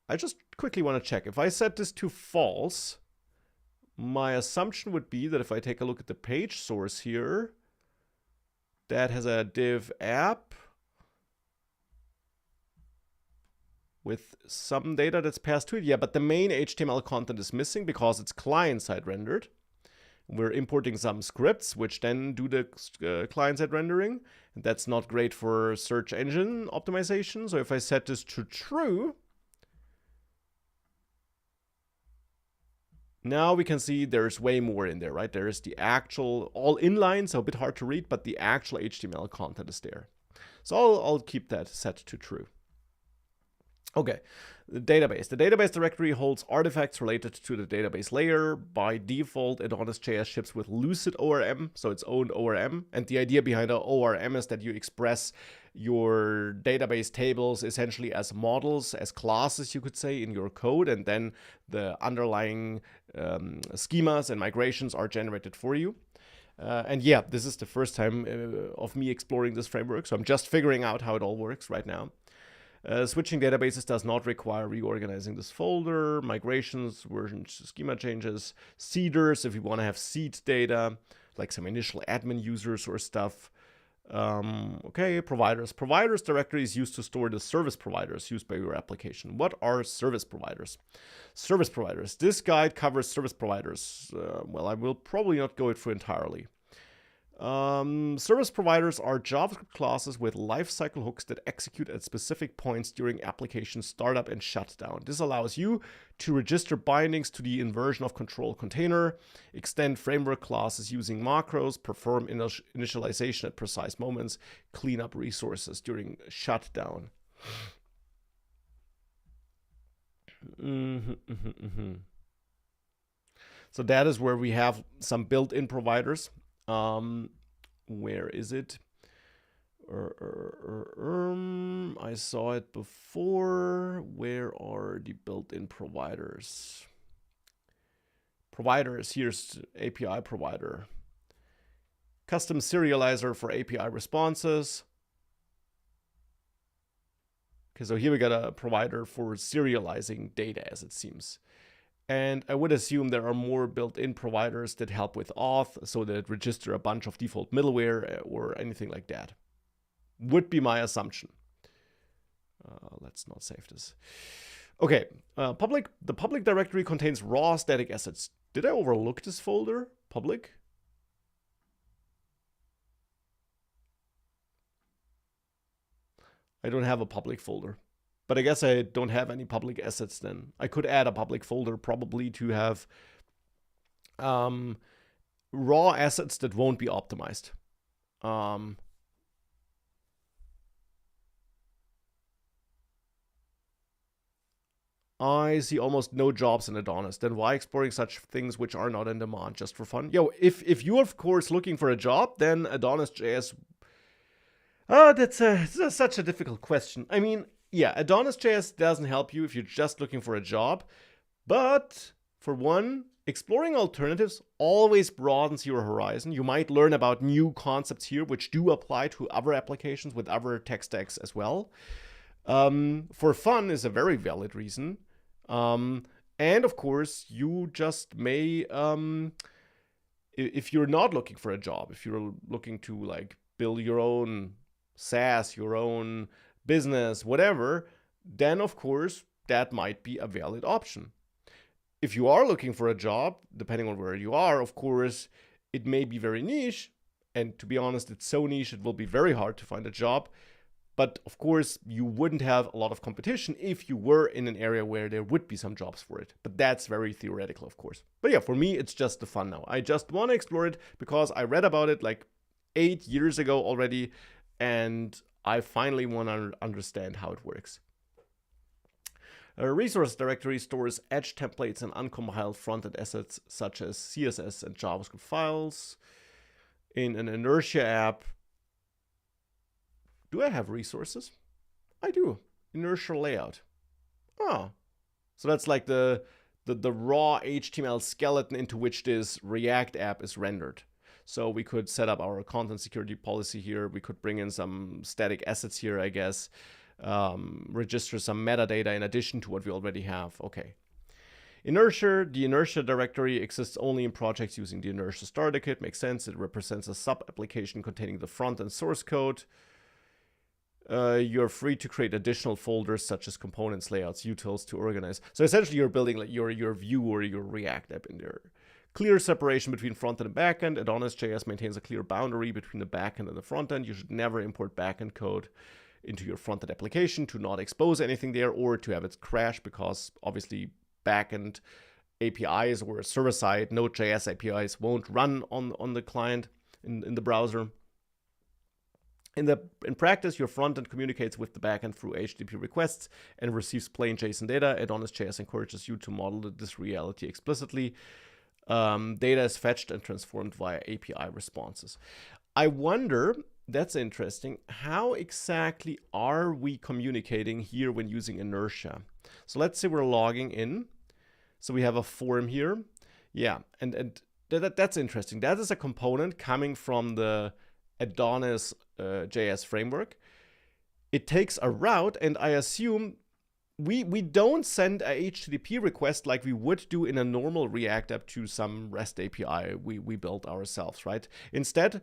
I just quickly want to check. If I set this to false, my assumption would be that if I take a look at the page source here, that has a div app with some data that's passed to it. Yeah, but the main HTML content is missing because it's client-side rendered. We're importing some scripts which then do the client-side rendering. And that's not great for search engine optimization. So if I set this to true, now we can see there's way more in there, right? There's the actual, all inline, so a bit hard to read, but the actual HTML content is there. So I'll keep that set to true. Okay, the database. The database directory holds artifacts related to the database layer. By default, AdonisJS ships with Lucid ORM, so its own ORM. And the idea behind an ORM is that you express your database tables essentially as models, as classes, you could say, in your code. And then the underlying schemas and migrations are generated for you. And yeah, this is the first time of me exploring this framework, so I'm just figuring out how it all works right now. Switching databases does not require reorganizing this folder. Migrations, versions, schema changes, seeders if you want to have seed data, like some initial admin users or stuff. Okay, providers. Providers directory is used to store the service providers used by your application. What are service providers? Service providers. This guide covers service providers. Well, I will probably not go through entirely. Service providers are JavaScript classes with lifecycle hooks that execute at specific points during application startup and shutdown. This allows you to register bindings to the inversion of control container, extend framework classes using macros, perform initialization at precise moments, clean up resources during shutdown. So that is where we have some built-in providers. Where is it? I saw it before. Where are the built-in providers? Providers, here's API provider. Custom serializer for API responses. Okay, so here we got a provider for serializing data, as it seems. And I would assume there are more built-in providers that help with auth, so that register a bunch of default middleware or anything like that. Would be my assumption. Let's not save this. Okay, the public directory contains raw static assets. Did I overlook this folder? Public? I don't have a public folder. But I guess I don't have any public assets then. I could add a public folder probably to have raw assets that won't be optimized. I see almost no jobs in Adonis. Then why exploring such things which are not in demand just for fun? Yo, if you're of course looking for a job, then AdonisJS. That's such a difficult question. I mean, yeah, AdonisJS doesn't help you if you're just looking for a job. But for one, exploring alternatives always broadens your horizon. You might learn about new concepts here which do apply to other applications with other tech stacks as well. For fun is a very valid reason. And of course, you just may, if you're not looking for a job, if you're looking to like build your own SaaS, your own business, whatever, then of course that might be a valid option. If you are looking for a job, depending on where you are, of course, it may be very niche. And to be honest, it's so niche, it will be very hard to find a job. But of course, you wouldn't have a lot of competition if you were in an area where there would be some jobs for it. But that's very theoretical, of course. But yeah, for me, it's just the fun now. I just want to explore it because I read about it like 8 years ago already. And I finally want to understand how it works. A resource directory stores edge templates and uncompiled frontend assets such as CSS and JavaScript files. In an Inertia app, do I have resources? I do. Inertia layout. Oh, So that's like the raw HTML skeleton into which this React app is rendered. So we could set up our content security policy here. We could bring in some static assets here, I guess. Register some metadata in addition to what we already have. Okay. Inertia, the Inertia directory exists only in projects using the Inertia starter kit. Makes sense. It represents a sub-application containing the front-end source code. You're free to create additional folders such as components, layouts, utils to organize. So essentially you're building like your Vue or your React app in there. Clear separation between frontend and backend. AdonisJS maintains a clear boundary between the backend and the frontend. You should never import backend code into your frontend application to not expose anything there or to have it crash, because obviously backend APIs or server-side Node.js APIs won't run on the client in the browser. In practice, your frontend communicates with the backend through HTTP requests and receives plain JSON data. AdonisJS encourages you to model this reality explicitly. Data is fetched and transformed via API responses. I wonder, that's interesting, how exactly are we communicating here when using Inertia? So let's say we're logging in. So we have a form here. Yeah, and that's interesting. That is a component coming from the AdonisJS framework. It takes a route, and I assume we don't send a HTTP request like we would do in a normal React app to some REST API we built ourselves, right? Instead,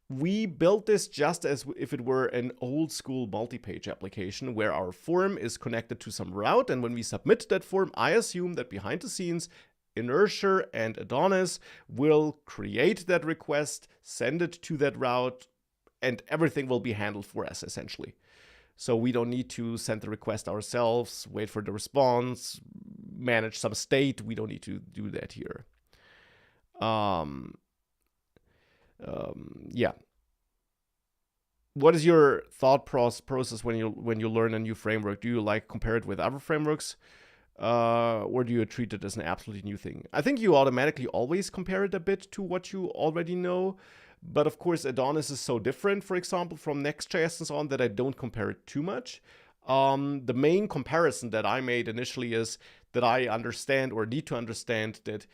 we built this just as if it were an old school multi-page application where our form is connected to some route. And when we submit that form, I assume that behind the scenes, Inertia and Adonis will create that request, send it to that route, and everything will be handled for us, essentially. So we don't need to send the request ourselves, wait for the response, manage some state. We don't need to do that here. Yeah. What is your thought process when you learn a new framework? Do you like compare it with other frameworks? Or do you treat it as an absolutely new thing? I think you automatically always compare it a bit to what you already know. But of course, Adonis is so different, for example, from Next.js and so on, that I don't compare it too much. The main comparison that I made initially is that I understand or need to understand that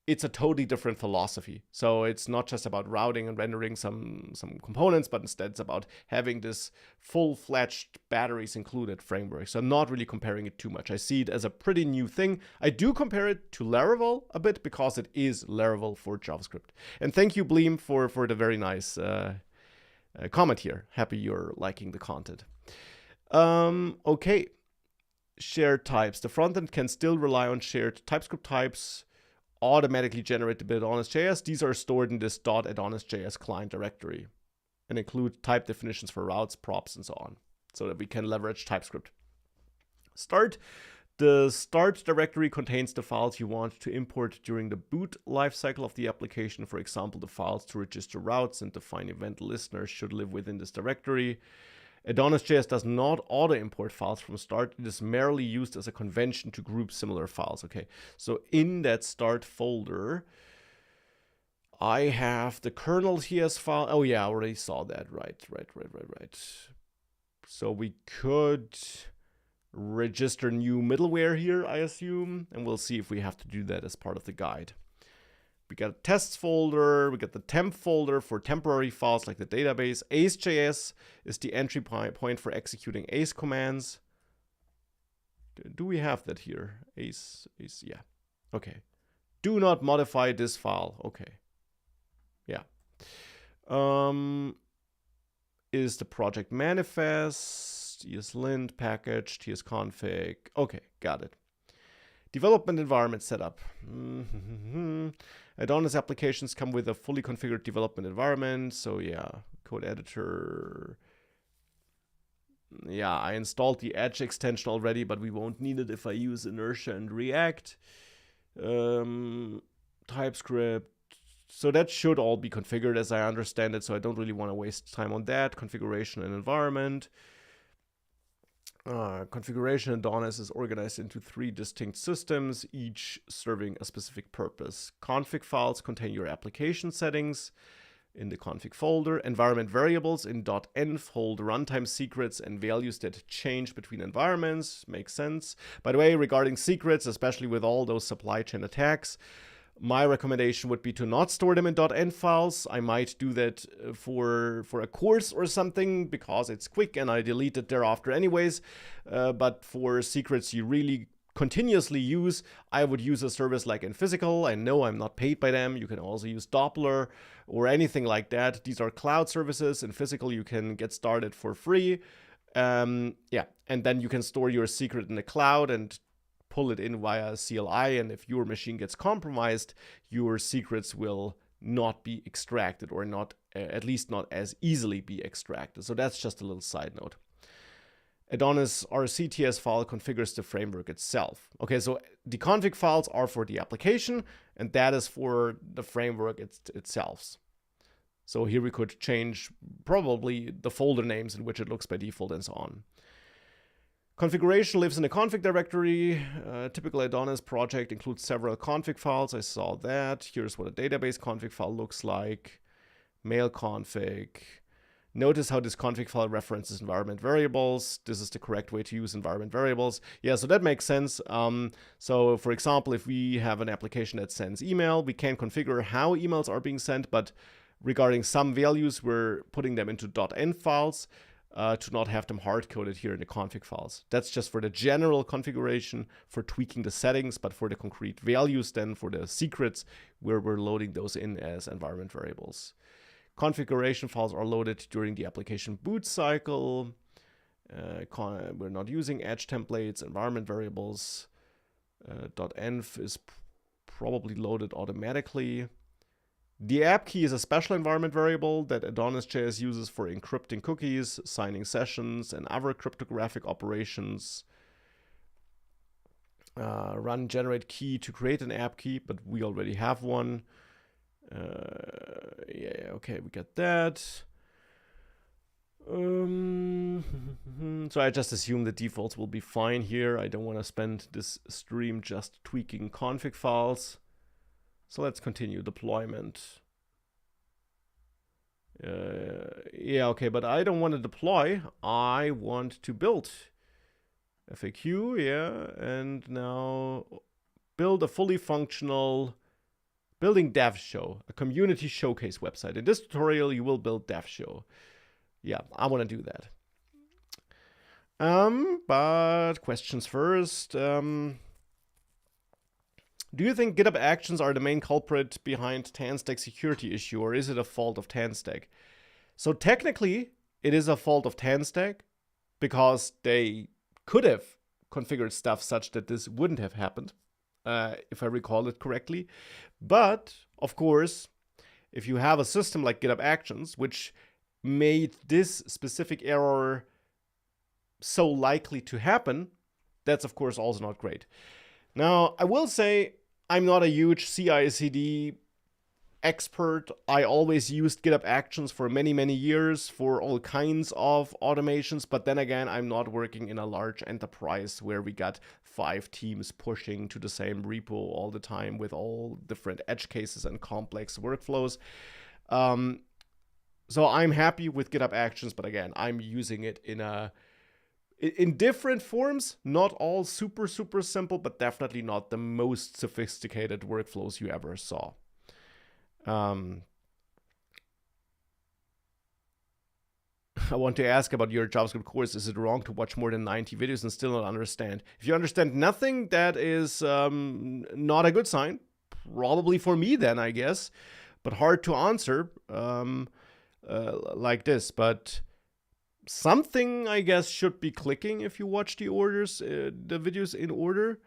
it's a totally different philosophy. So it's not just about routing and rendering some components, but instead it's about having this full-fledged batteries included framework. So I'm not really comparing it too much. I see it as a pretty new thing. I do compare it to Laravel a bit because it is Laravel for JavaScript. And thank you, Bleem, for the very nice comment here. Happy you're liking the content. Okay. Shared types. The frontend can still rely on shared TypeScript types automatically generated by AdonisJS. These are stored in this .AdonisJS client directory and include type definitions for routes, props, and so on, so that we can leverage TypeScript. Start. The start directory contains the files you want to import during the boot lifecycle of the application. For example, the files to register routes and define event listeners should live within this directory. AdonisJS does not auto-import files from start. It is merely used as a convention to group similar files. Okay, so in that start folder, I have the kernel TS file. Oh yeah, I already saw that. Right. So we could register new middleware here, I assume, and we'll see if we have to do that as part of the guide. We got a tests folder, we got the temp folder for temporary files like the database. Ace.js is the entry point for executing Ace commands. Do we have that here? Ace, yeah. Okay. Do not modify this file. Okay. Yeah. Is the project manifest, ESLint package, tsconfig. Okay, got it. Development environment setup. Adonis applications come with a fully configured development environment. So yeah, code editor. Yeah, I installed the Edge extension already, but we won't need it if I use Inertia and React. TypeScript. So that should all be configured as I understand it. So I don't really want to waste time on that. Configuration and environment. Configuration Adonis is organized into 3 distinct systems, each serving a specific purpose. Config files contain your application settings. in the config folder. Environment variables in .env hold runtime secrets and values that change between environments. Makes sense. By the way, regarding secrets, especially with all those supply chain attacks, my recommendation would be to not store them in .env files. I might do that for a course or something because it's quick and I delete it thereafter anyways. But for secrets you really continuously use, I would use a service like InPhysical. I know I'm not paid by them. You can also use Doppler or anything like that. These are cloud services. InPhysical you can get started for free. And then you can store your secret in the cloud and pull it in via CLI, and if your machine gets compromised, your secrets will not be extracted, or not, at least not as easily be extracted. So that's just a little side note. Adonis RCTS file configures the framework itself. Okay, so the config files are for the application, and that is for the framework itself. So here we could change probably the folder names in which it looks by default and so on. Configuration lives in a config directory. Typical Adonis project includes several config files. I saw that. Here's what a database config file looks like. Mail config. Notice how this config file references environment variables. This is the correct way to use environment variables. Yeah, so that makes sense. So for example, if we have an application that sends email, we can configure how emails are being sent, but regarding some values, we're putting them into .env files. To not have them hard-coded here in the config files. That's just for the general configuration, for tweaking the settings, but for the concrete values, then for the secrets, where we're loading those in as environment variables. Configuration files are loaded during the application boot cycle. We're not using edge templates, environment variables. .env is probably loaded automatically. The app key is a special environment variable that AdonisJS uses for encrypting cookies, signing sessions, and other cryptographic operations. Run generate key to create an app key, but we already have one. Okay, we get that. So I just assume the defaults will be fine here. I don't want to spend this stream just tweaking config files. So let's continue deployment. Okay, but I don't want to deploy. I want to build. FAQ, and now build a fully functional building dev show, a community showcase website. In this tutorial, you will build dev show. Yeah, I want to do that. But questions first. Do you think GitHub Actions are the main culprit behind TanStack security issue, or is it a fault of TanStack? So technically, it is a fault of TanStack because they could have configured stuff such that this wouldn't have happened, if I recall it correctly. But, of course, if you have a system like GitHub Actions, which made this specific error so likely to happen, that's, of course, also not great. Now, I will say I'm not a huge CI/CD expert. I always used GitHub Actions for many, many years for all kinds of automations. But then again, I'm not working in a large enterprise where we got 5 teams pushing to the same repo all the time with all different edge cases and complex workflows. So I'm happy with GitHub Actions, but again, I'm using it in different forms, not all super simple, but definitely not the most sophisticated workflows you ever saw. I want to ask about your JavaScript course. Is it wrong to watch more than 90 videos and still not understand? If you understand nothing, that is not a good sign. Probably for me then, I guess. But hard to answer like this. But something, I guess, should be clicking if you watch the videos in order.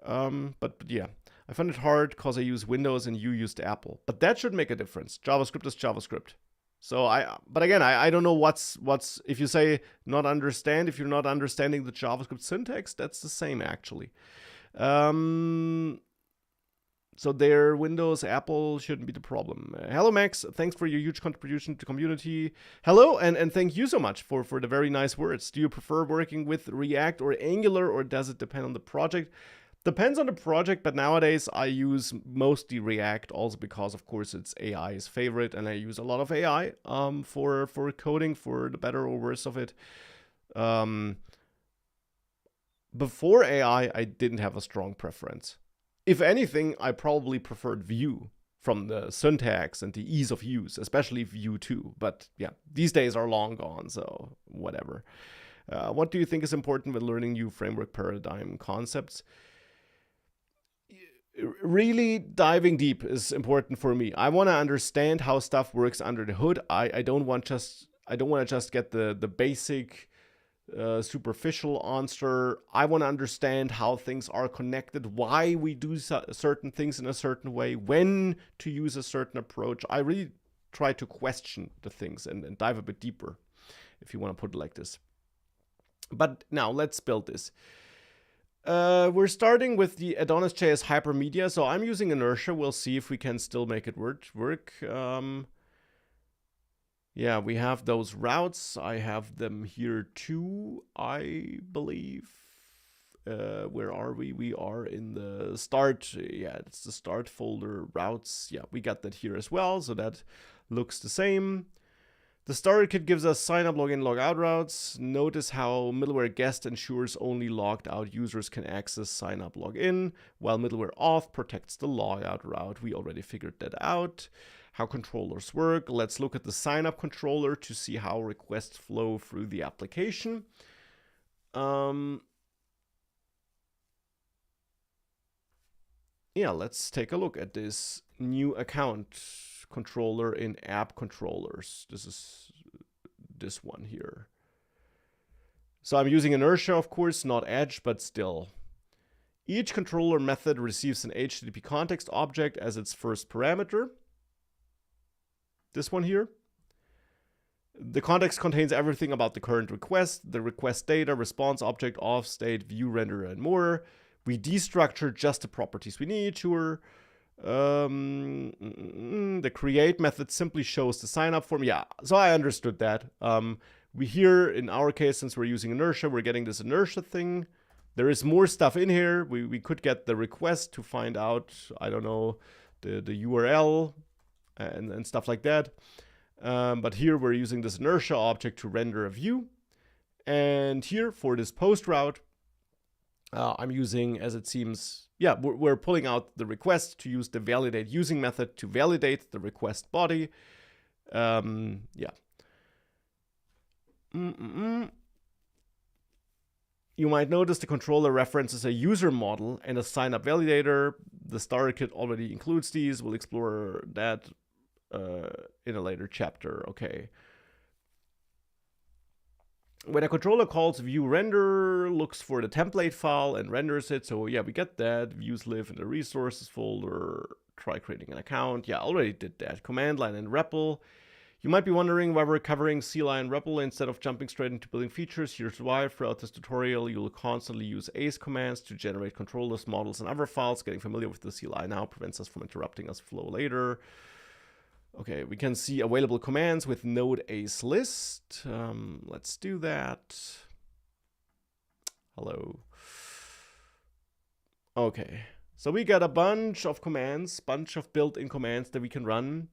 But yeah, I find it hard because I use Windows and you used Apple. But that should make a difference. JavaScript is JavaScript. So but again, I don't know what's if you say not understand, if you're not understanding the JavaScript syntax, that's the same actually. So their Windows, Apple shouldn't be the problem. Hello, Max. Thanks for your huge contribution to the community. Hello, and thank you so much for the very nice words. Do you prefer working with React or Angular, or does it depend on the project? Depends on the project, but nowadays I use mostly React, also because, of course, it's AI's favorite, and I use a lot of AI for coding, for the better or worse of it. Before AI, I didn't have a strong preference. If anything, I probably preferred Vue from the syntax and the ease of use, especially Vue 2. But yeah, these days are long gone, so whatever. What do you think is important when learning new framework paradigm concepts? Really diving deep is important for me. I want to understand how stuff works under the hood. I don't want to just get the basic superficial answer. I want to understand how things are connected, why we do certain things in a certain way, when to use a certain approach. I really try to question the things and dive a bit deeper, if you want to put it like this. But now let's build this. We're starting with the AdonisJS hypermedia. So I'm using Inertia. We'll see if we can still make it work. Yeah, we have those routes. I have them here too, I believe. Where are we? We are in the start. Yeah, it's the start folder, routes. Yeah, we got that here as well. So that looks the same. The starter kit gives us sign up, login, log out routes. Notice how middleware guest ensures only logged out users can access sign up, login, while middleware auth protects the logout route. We already figured that out. How controllers work. Let's look at the sign up controller to see how requests flow through the application. Yeah, let's take a look at this new account controller in app controllers. This is this one here. So I'm using Inertia, of course, not Edge, but still. Each controller method receives an HTTP context object as its first parameter. This one here. The context contains everything about the current request, the request data, response object, auth state, view renderer, and more. We destructure just the properties we need, sure. The create method simply shows the sign up form. Yeah, so I understood that. We here, in our case, since we're using Inertia, we're getting this Inertia thing. There is more stuff in here. We could get the request to find out, I don't know, the URL and stuff like that. But here we're using this Inertia object to render a view. And here for this post route, I'm using, as it seems, yeah, we're pulling out the request to use the validate using method to validate the request body. Yeah. You might notice the controller references a user model and a sign up validator. The starter kit already includes these. We'll explore that in a later chapter. Okay. When a controller calls view render, looks for the template file and renders it. So yeah, we get that. Views live in the resources folder. Try creating an account. Yeah, already did that. Command line and REPL. You might be wondering why we're covering CLI and REPL instead of jumping straight into building features. Here's why. Throughout this tutorial, you'll constantly use ACE commands to generate controllers, models, and other files. Getting familiar with the CLI now prevents us from interrupting us flow later. Okay, we can see available commands with node ACE list. Let's do that. Hello. Okay, so we got a bunch of commands, bunch of built-in commands that we can run.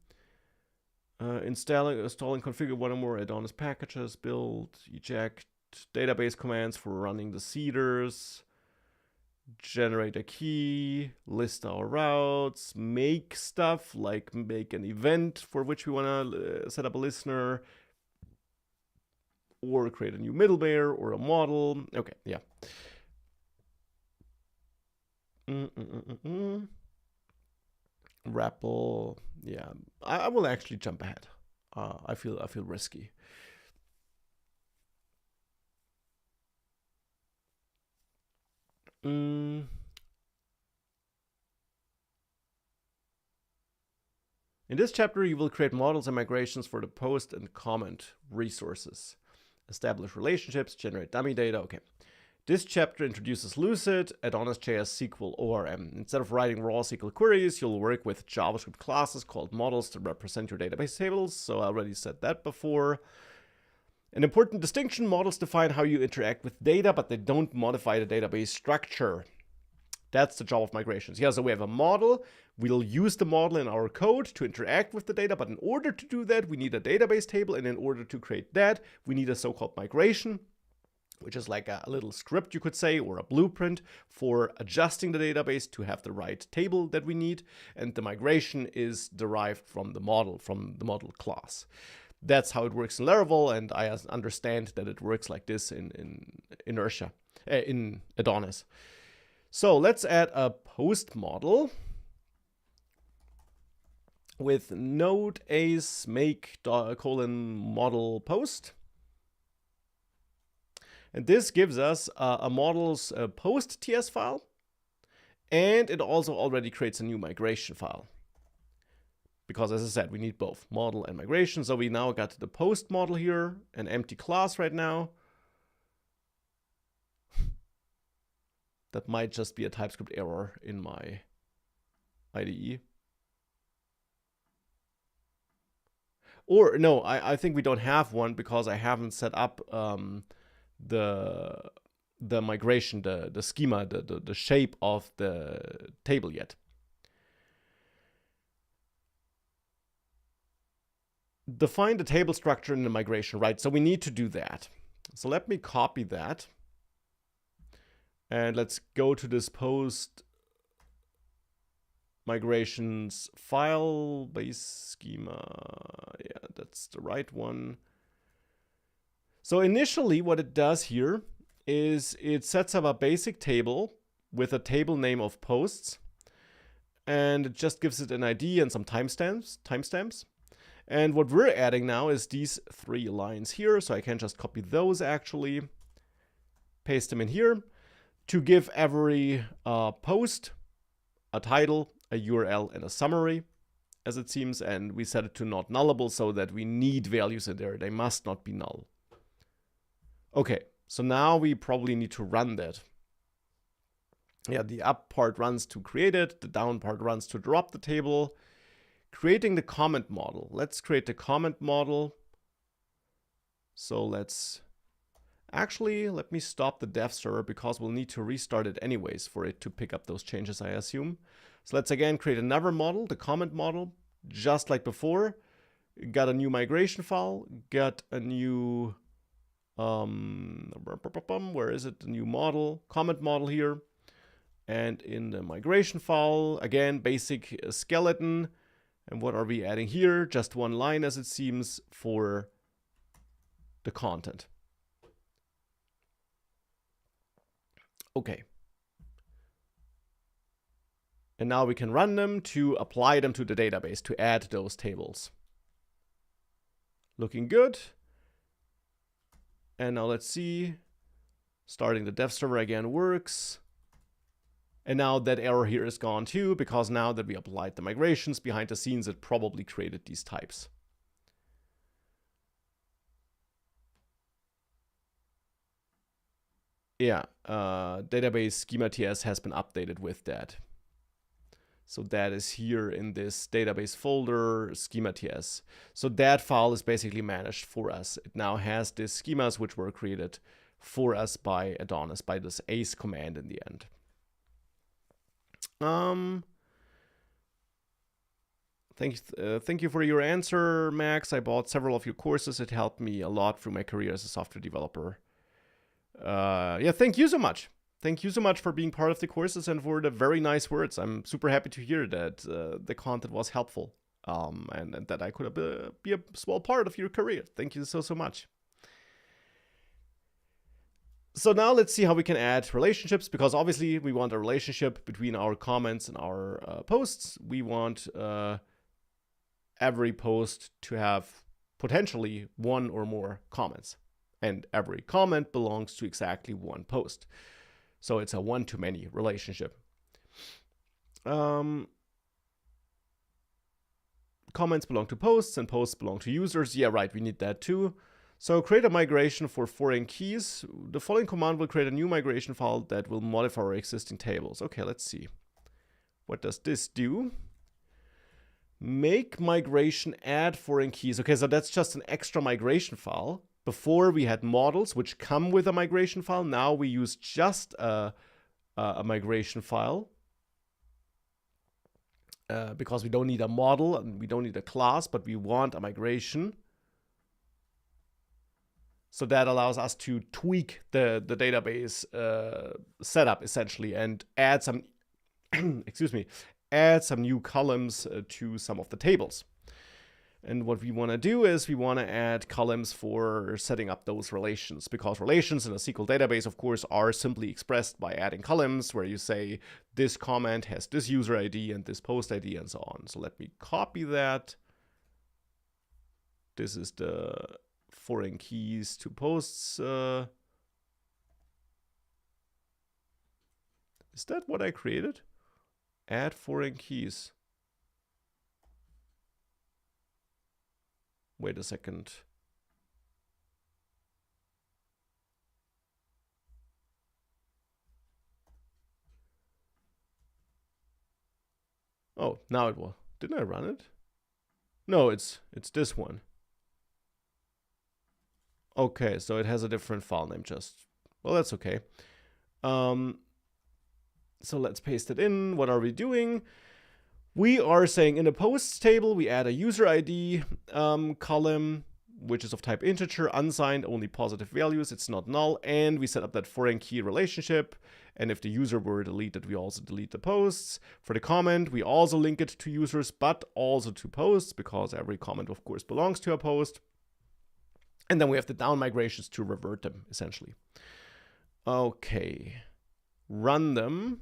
Installing, configure one or more Adonis packages, build, eject, database commands for running the seeders, generate a key, list our routes, make stuff like make an event for which we want to set up a listener, or create a new middleware or a model. Okay, yeah. REPL, yeah. I will actually jump ahead. I feel risky. In this chapter, you will create models and migrations for the post and comment resources, establish relationships, generate dummy data. Okay. This chapter introduces Lucid, AdonisJS SQL ORM. Instead of writing raw SQL queries, you'll work with JavaScript classes called models to represent your database tables. So I already said that before. An important distinction, models define how you interact with data, but they don't modify the database structure. That's the job of migrations. Yeah, so we have a model. We'll use the model in our code to interact with the data, but in order to do that, we need a database table, and in order to create that, we need a so-called migration, which is like a little script, you could say, or a blueprint for adjusting the database to have the right table that we need. And the migration is derived from the model class. That's how it works in Laravel, and I understand that it works like this in Inertia, in Adonis. So let's add a post model with node ace make :model post. And this gives us a model's post TS file, and it also already creates a new migration file. Because as I said, we need both model and migration. So we now got the post model here, an empty class right now. That might just be a TypeScript error in my IDE. Or no, I think we don't have one because I haven't set up the migration, the schema, the shape of the table yet. Define the table structure in the migration, right? So we need to do that. So let me copy that. And let's go to this post migrations file base schema. Yeah, that's the right one. So initially what it does here is it sets up a basic table with a table name of posts. And it just gives it an ID and some timestamps. And what we're adding now is these 3 lines here. So I can just copy those actually, paste them in here to give every post a title, a URL, and a summary, as it seems. And we set it to not nullable so that we need values in there. They must not be null. Okay, so now we probably need to run that. Yeah, the up part runs to create it. The down part runs to drop the table. Creating the comment model. Let's create the comment model. So let me stop the dev server because we'll need to restart it anyways for it to pick up those changes, I assume. So let's again create another model, the comment model, just like before. Got a new migration file, got a new, where is it? The new model, comment model here. And in the migration file, again, basic skeleton. And what are we adding here? Just one line, as it seems, for the content. Okay. And now we can run them to apply them to the database, to add those tables. Looking good. And now let's see. Starting the dev server again works. And now that error here is gone too, because now that we applied the migrations behind the scenes, it probably created these types. Yeah, database schema TS has been updated with that. So that is here in this database folder, schema TS. So that file is basically managed for us. It now has these schemas which were created for us by Adonis, by this ace command in the end. Thank you for your answer, Max. I bought several of your courses. It helped me a lot through my career as a software developer. Yeah, thank you so much. Thank you so much for being part of the courses and for the very nice words. I'm super happy to hear that the content was helpful and that I could be a small part of your career. Thank you so much. So now let's see how we can add relationships, because obviously we want a relationship between our comments and our posts. We want every post to have potentially one or more comments, and every comment belongs to exactly one post. So it's a one-to-many relationship. Comments belong to posts and posts belong to users. Yeah, right, we need that too. So create a migration for foreign keys. The following command will create a new migration file that will modify our existing tables. Okay, let's see. What does this do? Make migration add foreign keys. Okay, so that's just an extra migration file. Before we had models which come with a migration file. Now we use just a a migration file because we don't need a model and we don't need a class, but we want a migration. So that allows us to tweak the database setup essentially and add some, excuse me, add some new columns to some of the tables. And what we want to do is we want to add columns for setting up those relations, because relations in a SQL database, of course, are simply expressed by adding columns where you say this comment has this user ID and this post ID and so on. So let me copy that. This is the foreign keys to posts. Is that what I created? Add foreign keys. Wait a second. Oh, now it will. Didn't I run it? No, it's this one. Okay, so it has a different file name just. Well, that's okay. So let's paste it in. What are we doing? We are saying in the posts table, we add a user ID column, which is of type integer, unsigned, only positive values. It's not null. And we set up that foreign key relationship. And if the user were deleted, we also delete the posts. For the comment, we also link it to users, but also to posts, because every comment, of course, belongs to a post. And then we have the down migrations to revert them, essentially. Okay, run them.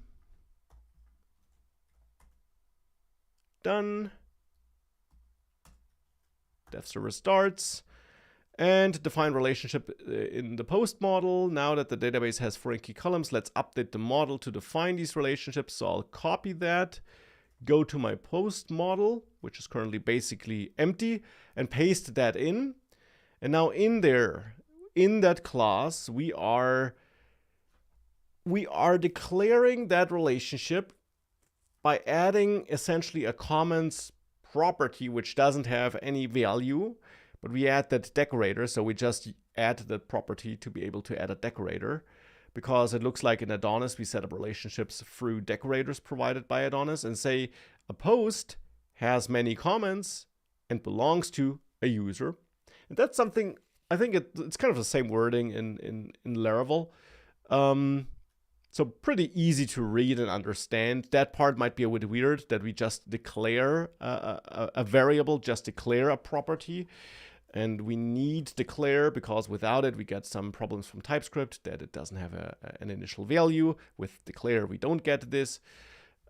Done. Dev server starts. And define relationship in the post model. Now that the database has foreign key columns, let's update the model to define these relationships. So I'll copy that, go to my post model, which is currently basically empty, and paste that in. And now in there, in that class, we are declaring that relationship by adding essentially a comments property, which doesn't have any value, but we add that decorator. So we just add that property to be able to add a decorator, because it looks like in Adonis, we set up relationships through decorators provided by Adonis, and say a post has many comments and belongs to a user. And that's something, I think it's kind of the same wording in Laravel. So pretty easy to read and understand. That part might be a bit weird, that we just declare a variable, just declare a property. And we need declare, because without it, we get some problems from TypeScript, that it doesn't have an initial value. With declare, we don't get this.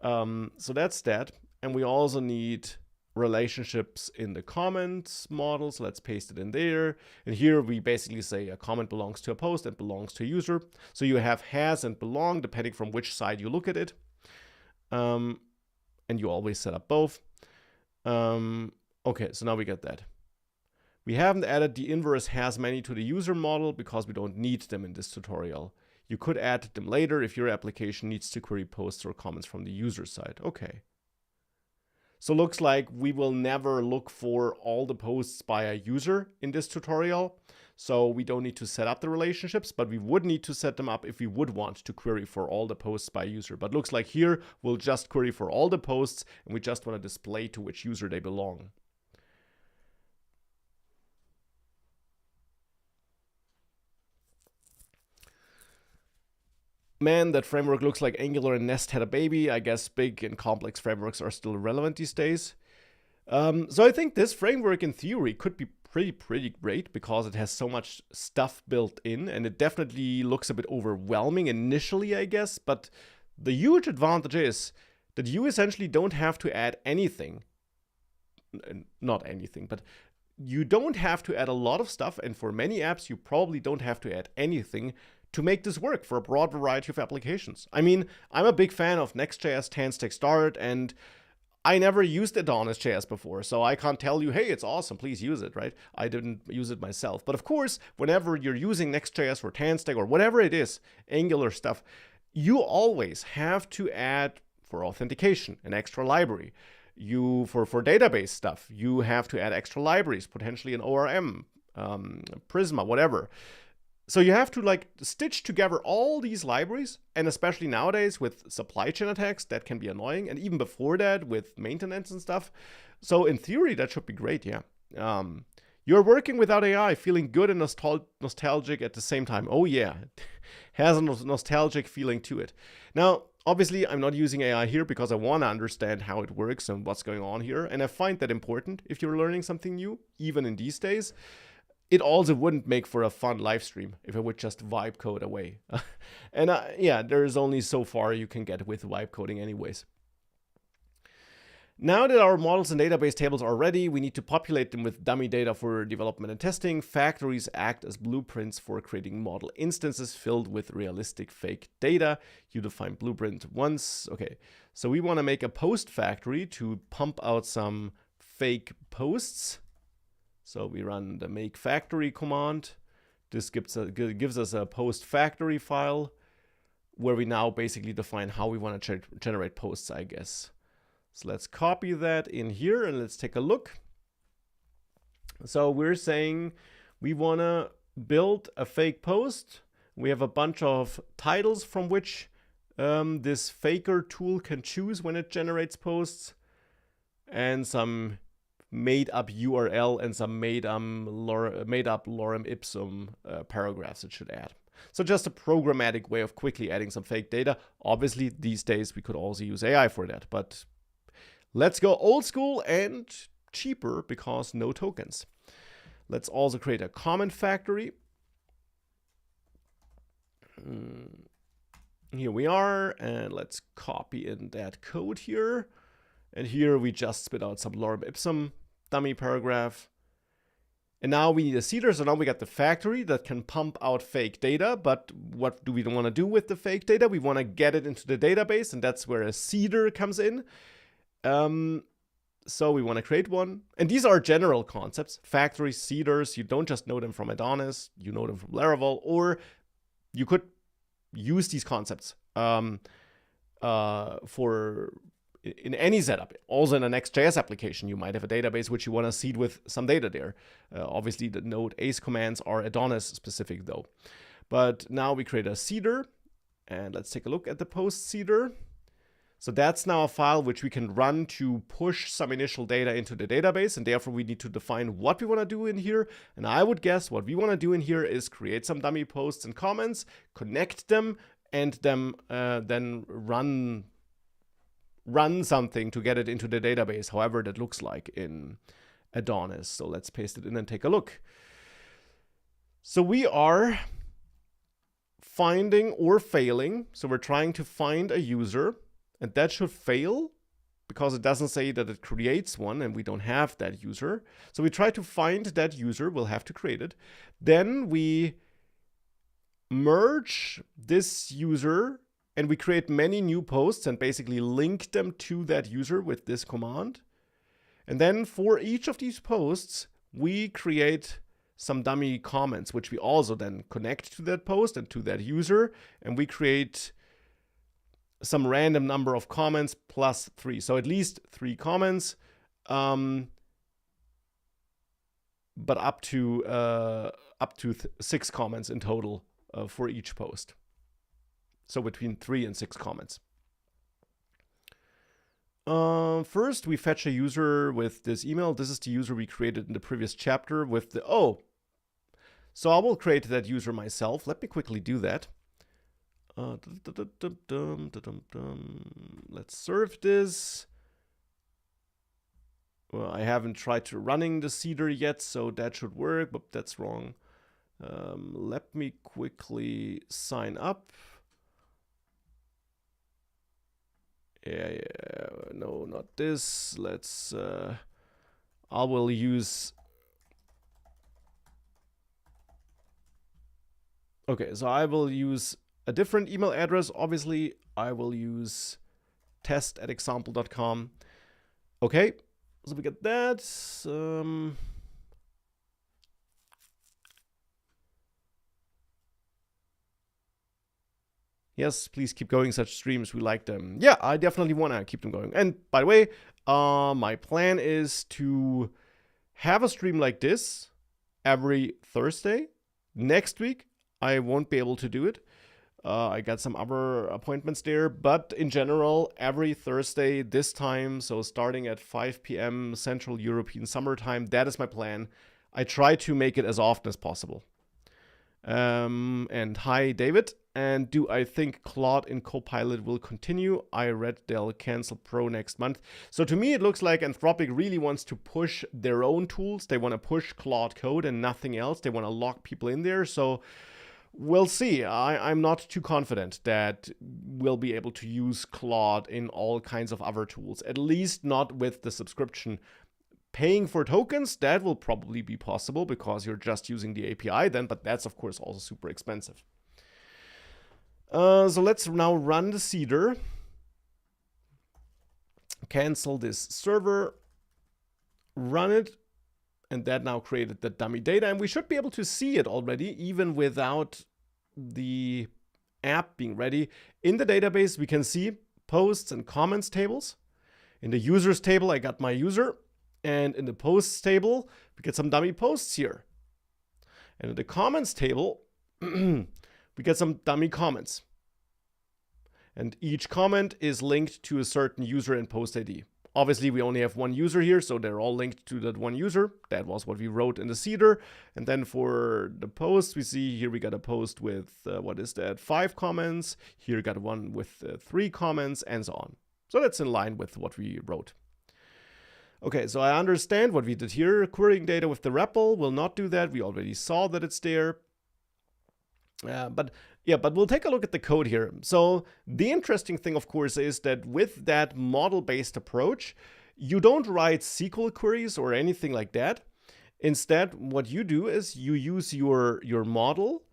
So that's that. And we also need relationships in the comments model. So let's paste it in there. And here we basically say a comment belongs to a post and belongs to a user. So you have has and belong, depending from which side you look at it. And you always set up both. Okay, so now we get that. We haven't added the inverse has many to the user model because we don't need them in this tutorial. You could add them later if your application needs to query posts or comments from the user side. Okay. So looks like we will never look for all the posts by a user in this tutorial. So we don't need to set up the relationships, but we would need to set them up if we would want to query for all the posts by user. But looks like here we'll just query for all the posts, and we just want to display to which user they belong. Man, that framework looks like Angular and Nest had a baby. I guess big and complex frameworks are still relevant these days. So I think this framework in theory could be pretty great, because it has so much stuff built in, and it definitely looks a bit overwhelming initially, I guess. But the huge advantage is that you essentially don't have to add anything. Not anything, but you don't have to add a lot of stuff. And for many apps, you probably don't have to add anything to make this work for a broad variety of applications. I mean, I'm a big fan of Next.js, TanStack Start, and I never used AdonisJS before, so I can't tell you, hey, it's awesome, please use it, right? I didn't use it myself. But of course, whenever you're using Next.js or TanStack or whatever it is, Angular stuff, you always have to add, for authentication, an extra library. For database stuff, you have to add extra libraries, potentially an ORM, Prisma, whatever. So you have to like stitch together all these libraries, and especially nowadays with supply chain attacks, that can be annoying. And even before that with maintenance and stuff. So in theory, that should be great, yeah. You're working without AI, feeling good and nostalgic at the same time. Oh yeah, it has a nostalgic feeling to it. Now, obviously, I'm not using AI here because I want to understand how it works and what's going on here. And I find that important if you're learning something new, even in these days. It also wouldn't make for a fun live stream if I would just vibe code away. And yeah, there's only so far you can get with vibe coding anyways. Now that our models and database tables are ready, we need to populate them with dummy data for development and testing. Factories act as blueprints for creating model instances filled with realistic fake data. You define blueprint once. Okay, so we want to make a post factory to pump out some fake posts. So we run the make factory command. This gives us a post factory file where we now basically define how we want to generate posts, I guess. So let's copy that in here and let's take a look. So we're saying we want to build a fake post. We have a bunch of titles from which this faker tool can choose when it generates posts, and some made up URL and some made up lorem ipsum paragraphs it should add. So just a programmatic way of quickly adding some fake data. Obviously, these days we could also use AI for that, but let's go old school and cheaper because no tokens. Let's also create a comment factory. Here we are, and let's copy in that code here. And here we just spit out some lorem ipsum dummy paragraph. And now we need a seeder. So now we got the factory that can pump out fake data. But what do we want to do with the fake data? We want to get it into the database, and that's where a seeder comes in. So we want to create one. And these are general concepts. Factories, seeders, you don't just know them from Adonis, you know them from Laravel, or you could use these concepts for in any setup. Also in a Next.js application, you might have a database which you want to seed with some data there. Obviously, the node ACE commands are Adonis specific though. But now we create a seeder, and let's take a look at the post seeder. So that's now a file which we can run to push some initial data into the database, and therefore we need to define what we want to do in here. And I would guess what we want to do in here is create some dummy posts and comments, connect them, and then run something to get it into the database, however that looks like in Adonis. So let's paste it in and take a look. So we are finding or failing. So we're trying to find a user, and that should fail because it doesn't say that it creates one, and we don't have that user. So we try to find that user. We'll have to create it. Then we merge this user, and we create many new posts and basically link them to that user with this command. And then for each of these posts, we create some dummy comments, which we also then connect to that post and to that user. And we create some random number of comments plus 3. So at least 3 comments, but up to 6 comments in total for each post. So between 3 and 6 comments. First, we fetch a user with this email. This is the user we created in the previous chapter with the, so I will create that user myself. Let me quickly do that. Let's serve this. Well, I haven't tried to running the seeder yet, so that should work, but that's wrong. Let me quickly sign up. Yeah, no, not this. Let's, I will use, okay, so I will use a different email address. Obviously, I will use test@example.com. Okay, so we get that. Yes, please keep going such streams. We like them. Yeah, I definitely want to keep them going. And by the way, my plan is to have a stream like this every Thursday. Next week, I won't be able to do it. I got some other appointments there, but in general, every Thursday this time, so starting at 5 p.m. Central European Summertime, that is my plan. I try to make it as often as possible. And hi, David. And do I think Claude in Copilot will continue? I read they'll cancel Pro next month. So to me, it looks like Anthropic really wants to push their own tools. They want to push Claude Code and nothing else. They want to lock people in there. So we'll see. I'm not too confident that we'll be able to use Claude in all kinds of other tools, at least not with the subscription. Paying for tokens, that will probably be possible because you're just using the API then, but that's of course also super expensive. So let's now run the seeder. Cancel this server, run it, and that now created the dummy data, and we should be able to see it already even without the app being ready. In the database, we can see posts and comments tables. In the users table, I got my user, and in the posts table, we get some dummy posts here. And in the comments table, we get some dummy comments. And each comment is linked to a certain user and post ID. Obviously, we only have one user here, so they're all linked to that one user. That was what we wrote in the seeder. And then for the posts, we see here we got a post with, 5 comments. Here we got one with 3 comments, and so on. So that's in line with what we wrote. Okay, so I understand what we did here. Querying data with the REPL will not do that. We already saw that it's there. But we'll take a look at the code here. So the interesting thing, of course, is that with that model-based approach, you don't write SQL queries or anything like that. Instead, what you do is you use your model,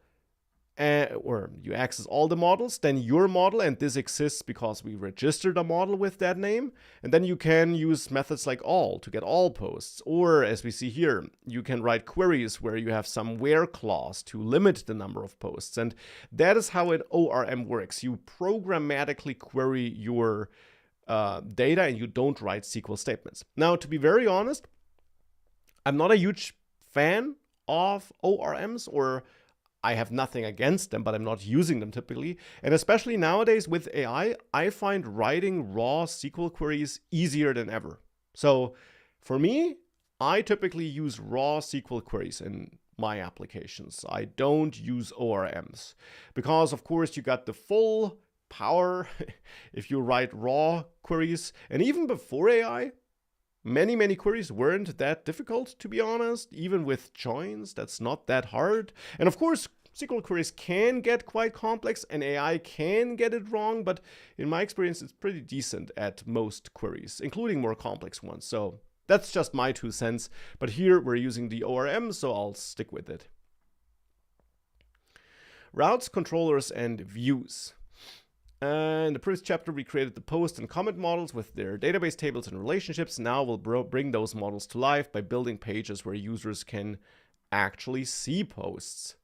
or you access all the models, then your model, and this exists because we registered a model with that name. And then you can use methods like all to get all posts. Or as we see here, you can write queries where you have some where clause to limit the number of posts. And that is how an ORM works. You programmatically query your data and you don't write SQL statements. Now, to be very honest, I'm not a huge fan of ORMs, or I have nothing against them, but I'm not using them typically. And especially nowadays with AI, I find writing raw SQL queries easier than ever. So for me, I typically use raw SQL queries in my applications. I don't use ORMs because, of course, you got the full power if you write raw queries. And even before AI, many queries weren't that difficult, to be honest. Even with joins, that's not that hard. And of course, SQL queries can get quite complex and AI can get it wrong, but in my experience, it's pretty decent at most queries, including more complex ones. So that's just my 2 cents. But here we're using the ORM, so I'll stick with it. Routes, controllers, and views. In the previous chapter, we created the post and comment models with their database tables and relationships. Now we'll bring those models to life by building pages where users can actually see posts.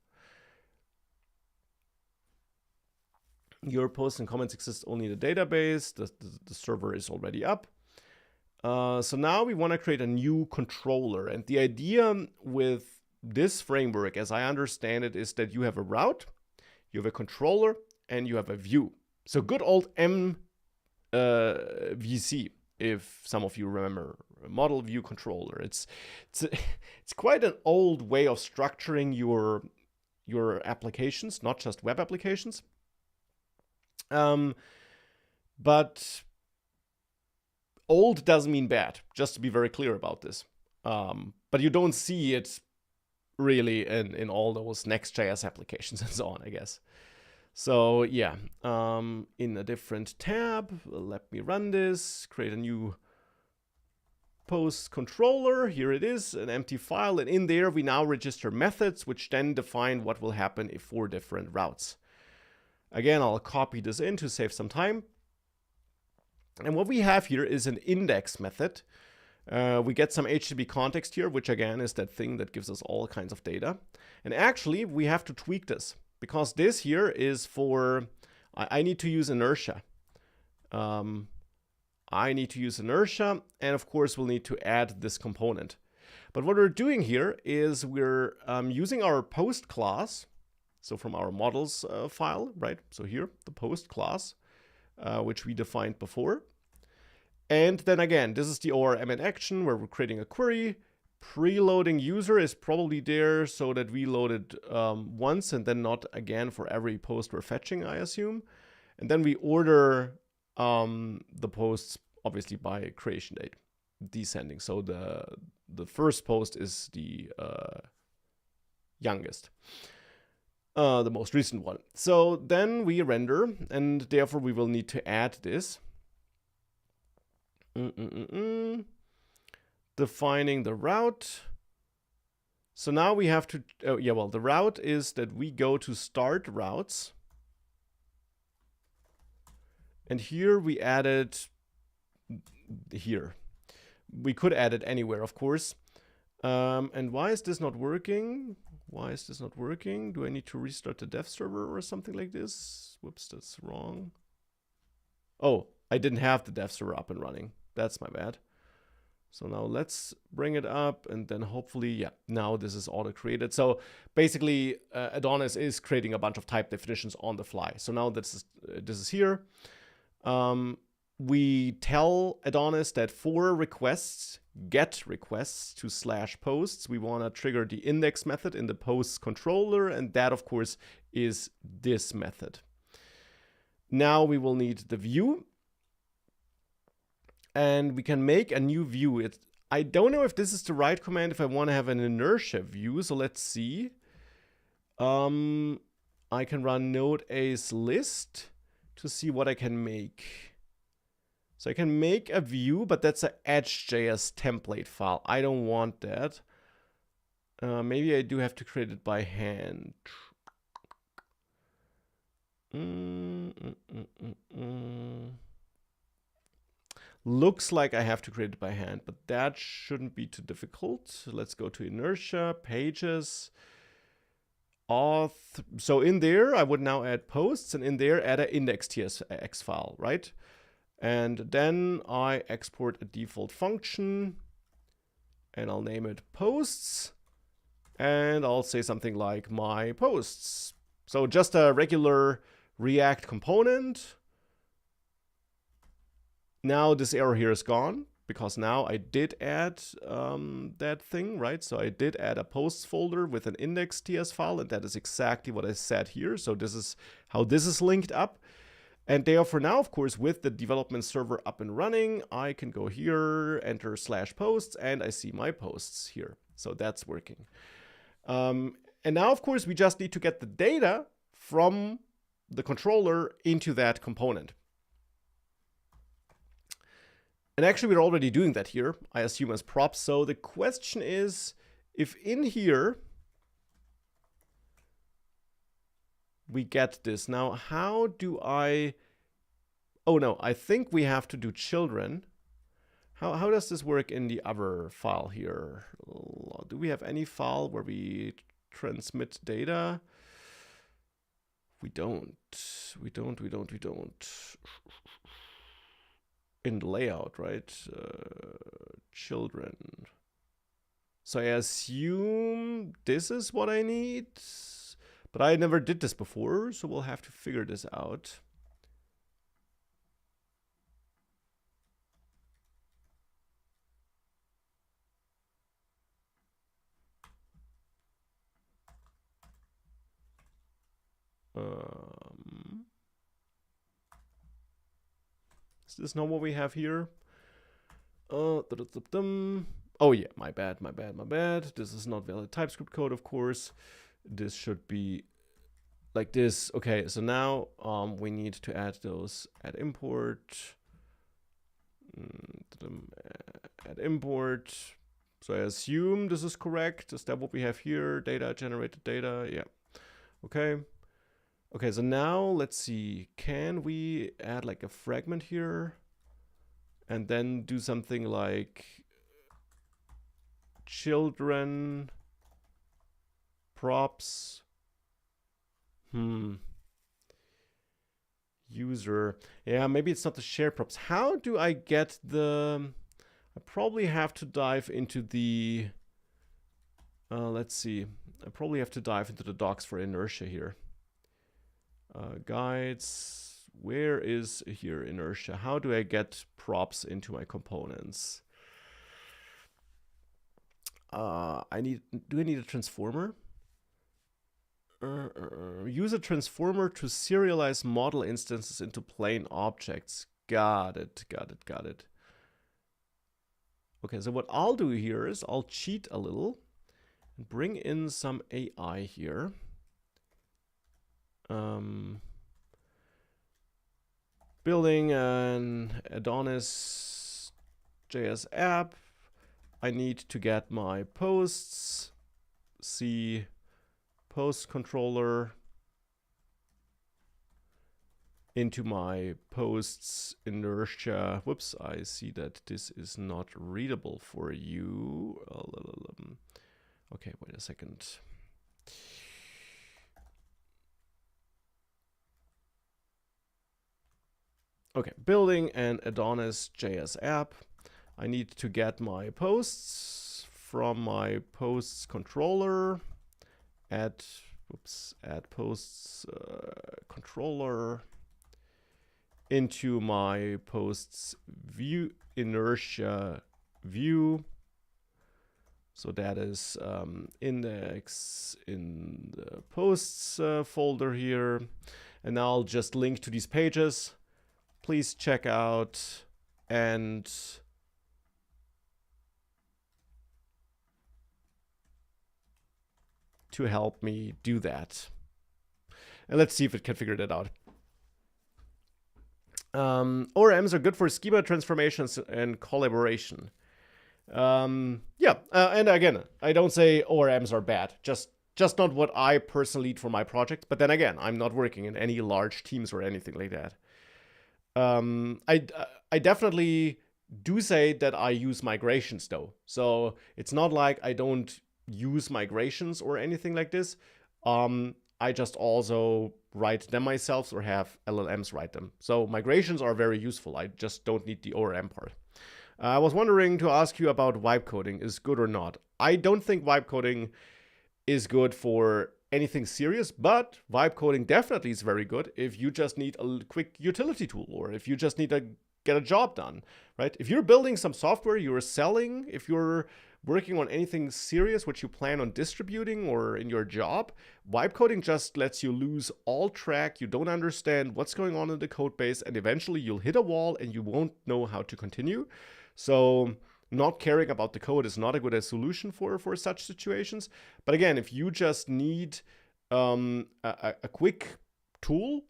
Your posts and comments exist only in the database. The server is already up. So now we want to create a new controller. And the idea with this framework, as I understand it, is that you have a route, you have a controller, and you have a view. So good old MVC, if some of you remember, model view controller. It's quite an old way of structuring your applications, not just web applications. But old doesn't mean bad, just to be very clear about this. But you don't see it really in all those Next.js applications and so on, I guess. So yeah, in a different tab, let me run this, create a new post controller. Here it is, an empty file. And in there, we now register methods, which then define what will happen if 4 different routes. Again, I'll copy this in to save some time. And what we have here is an index method. We get some HTTP context here, which again is that thing that gives us all kinds of data. And actually, we have to tweak this, because this here is for, I need to use Inertia. I need to use Inertia, and of course we'll need to add this component. But what we're doing here is we're using our post class. So from our models file, right? So here, the post class, which we defined before. And then again, this is the ORM in action where we're creating a query. Preloading user is probably there so that we load it once and then not again for every post we're fetching, I assume. And then we order the posts obviously by creation date, descending. So the first post is the youngest, the most recent one. So then we render, and therefore we will need to add this. Defining the route. So now we have to, the route is that we go to start routes. And here we added here. We could add it anywhere, of course. And why is this not working? Why is this not working? Do I need to restart the dev server or something like this? Whoops, that's wrong. Oh, I didn't have the dev server up and running. That's my bad. So now let's bring it up and then hopefully, yeah, now this is auto created. So basically Adonis is creating a bunch of type definitions on the fly. So now this is here. We tell Adonis that for requests, get requests to /posts, we want to trigger the index method in the posts controller. And that, of course, is this method. Now we will need the view. And we can make a new view. I don't know if this is the right command if I want to have an inertia view. So let's see. I can run node ace list to see what I can make. So I can make a view, but that's an Edge.js template file. I don't want that. Maybe I do have to create it by hand. Looks like I have to create it by hand, but that shouldn't be too difficult. Let's go to Inertia, Pages, Auth. So in there, I would now add posts, and in there, add an index.tsx file, right? And then I export a default function, and I'll name it posts, and I'll say something like my posts. So just a regular React component. Now this error here is gone because now I did add that thing, right? So I did add a posts folder with an index.ts file, and that is exactly what I said here. So this is how this is linked up. And therefore now, of course, with the development server up and running, I can go here, enter /posts, and I see my posts here. So that's working. And now, of course, we just need to get the data from the controller into that component. And actually, we're already doing that here, I assume, as props. So the question is, if in here we get this. Now, how do I... Oh, no, I think we have to do children. How does this work in the other file here? Do we have any file where we transmit data? We don't. We don't. In the layout, right? Children. So I assume this is what I need, but I never did this before, so we'll have to figure this out. Is this not what we have here? Oh yeah, my bad. This is not valid TypeScript code, of course. This should be like this. Okay, so now we need to add those. Add import. Add import. So I assume this is correct. Is that what we have here? Data, generated data. Yeah. Okay. Okay, so now let's see. Can we add like a fragment here? And then do something like children props. User. Yeah, maybe it's not the share props. How do I get the... I probably have to dive into the Let's see. I probably have to dive into the docs for Inertia here. Guides. Where is here Inertia? How do I get props into my components? Do I need a transformer? Use a transformer to serialize model instances into plain objects. Got it. Okay, so what I'll do here is I'll cheat a little and bring in some AI here. Building an AdonisJS app. I need to get my posts. See post controller into my posts inertia. Whoops, I see that this is not readable for you. Okay, wait a second. Okay, building an AdonisJS app. I need to get my posts from my posts controller. Add posts controller into my posts view inertia view. So that is index in the posts folder here. And now I'll just link to these pages. Please check out and to help me do that. And let's see if it can figure that out. ORMs are good for schema transformations and collaboration. And again, I don't say ORMs are bad, just not what I personally need for my project. But then again, I'm not working in any large teams or anything like that. I definitely do say that I use migrations though. So it's not like I don't use migrations or anything like this. I just also write them myself or have LLMs write them. So migrations are very useful. I just don't need the ORM part. I was wondering to ask you about vibe coding is good or not. I don't think vibe coding is good for anything serious, but vibe coding definitely is very good if you just need a quick utility tool or if you just need to get a job done, right? If you're building some software you're selling, if you're working on anything serious which you plan on distributing or in your job, vibe coding just lets you lose all track. You don't understand what's going on in the code base, and eventually you'll hit a wall and you won't know how to continue. So not caring about the code is not a good solution for such situations. But again, if you just need a quick tool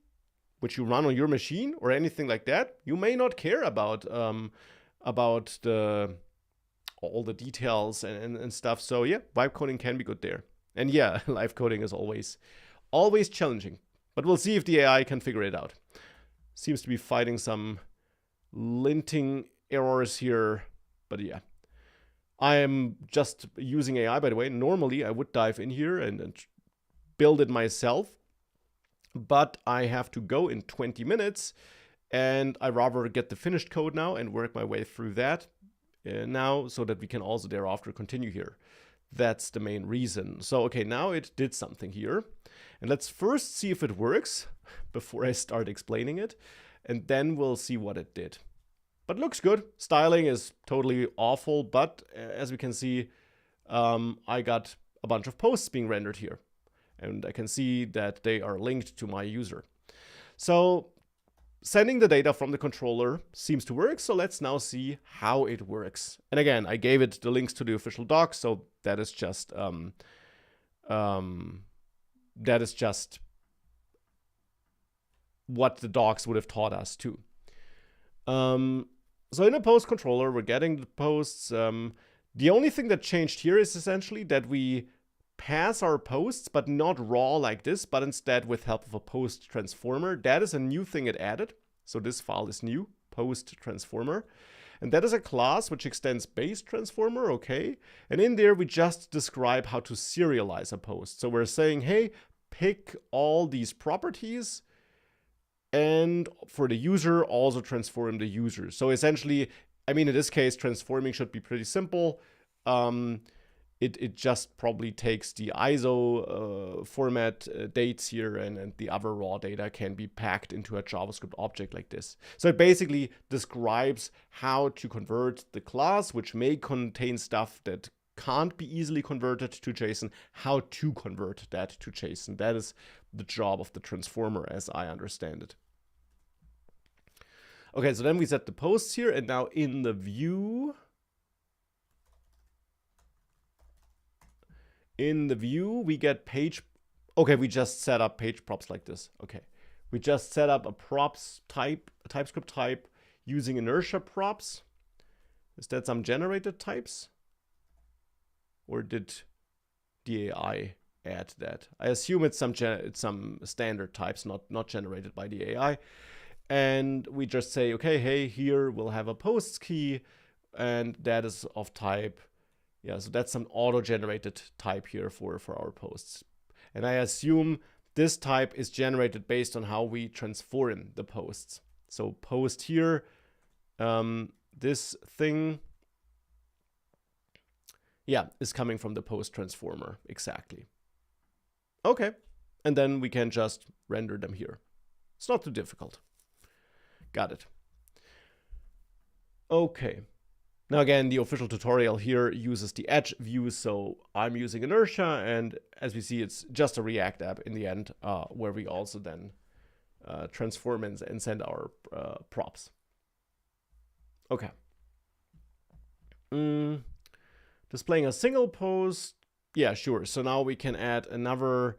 which you run on your machine or anything like that, you may not care about all the details and stuff. So yeah, vibe coding can be good there. And yeah, live coding is always challenging. But we'll see if the AI can figure it out. Seems to be fighting some linting errors here. But yeah, I am just using AI, by the way. Normally, I would dive in here and build it myself. But I have to go in 20 minutes. And I rather get the finished code now and work my way through that now so that we can also thereafter continue here. That's the main reason. So, okay, now it did something here. And let's first see if it works before I start explaining it. And then we'll see what it did. But looks good. Styling is totally awful. But as we can see, I got a bunch of posts being rendered here. And I can see that they are linked to my user. So sending the data from the controller seems to work. So let's now see how it works. And again, I gave it the links to the official docs. So that is just what the docs would have taught us too. So in a post controller, we're getting the posts. The only thing that changed here is essentially that we pass our posts, but not raw like this, but instead with help of a post transformer. That is a new thing it added. So this file is new, post transformer. And that is a class which extends base transformer, okay? And in there, we just describe how to serialize a post. So we're saying, hey, pick all these properties, and for the user, also transform the user. So essentially, I mean, in this case, transforming should be pretty simple. it just probably takes the ISO format dates here, and the other raw data can be packed into a JavaScript object like this. So it basically describes how to convert the class, which may contain stuff that can't be easily converted to JSON, how to convert that to JSON. That is the job of the transformer, as I understand it. Okay, so then we set the posts here, and now in the view, we get page. Okay, we just set up page props like this. Okay, we just set up a props type, a TypeScript type using Inertia props. Is that some generated types? Or did the AI add that? I assume it's some standard types, not generated by the AI. And we just say, okay, hey, here we'll have a posts key, and that is of type. Yeah, so that's some auto-generated type here for our posts. And I assume this type is generated based on how we transform the posts. So post here, this thing, yeah, is coming from the post transformer, exactly. Okay, and then we can just render them here. It's not too difficult. Got it. Okay. Now again, the official tutorial here uses the edge view, so I'm using Inertia, and as we see, it's just a React app in the end, where we also then transform and send our props. Okay. Displaying a single post. Yeah, sure. So now we can add another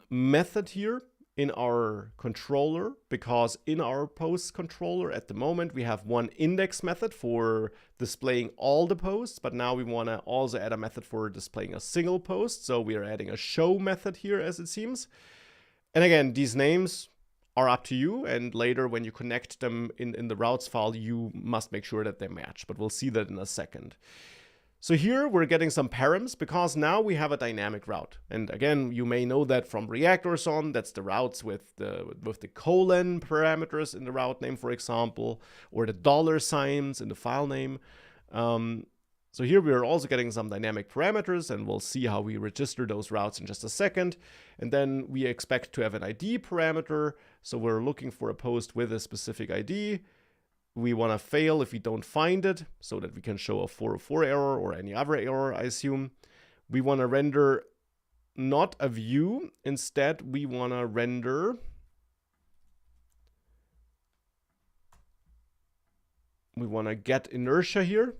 method here in our controller, because in our posts controller at the moment we have one index method for displaying all the posts, but now we want to also add a method for displaying a single post. So we are adding a show method here, as it seems. And again, these names are up to you, and later when you connect them in the routes file, you must make sure that they match, but we'll see that in a second. So here we're getting some params because now we have a dynamic route. And again, you may know that from React or so on. That's the routes with the colon parameters in the route name, for example, or the dollar signs in the file name. So here we are also getting some dynamic parameters, and we'll see how we register those routes in just a second. And then we expect to have an ID parameter. So we're looking for a post with a specific ID. We want to fail if we don't find it, so that we can show a 404 error or any other error, I assume. We want to render not a view. Instead, we want to render get Inertia here.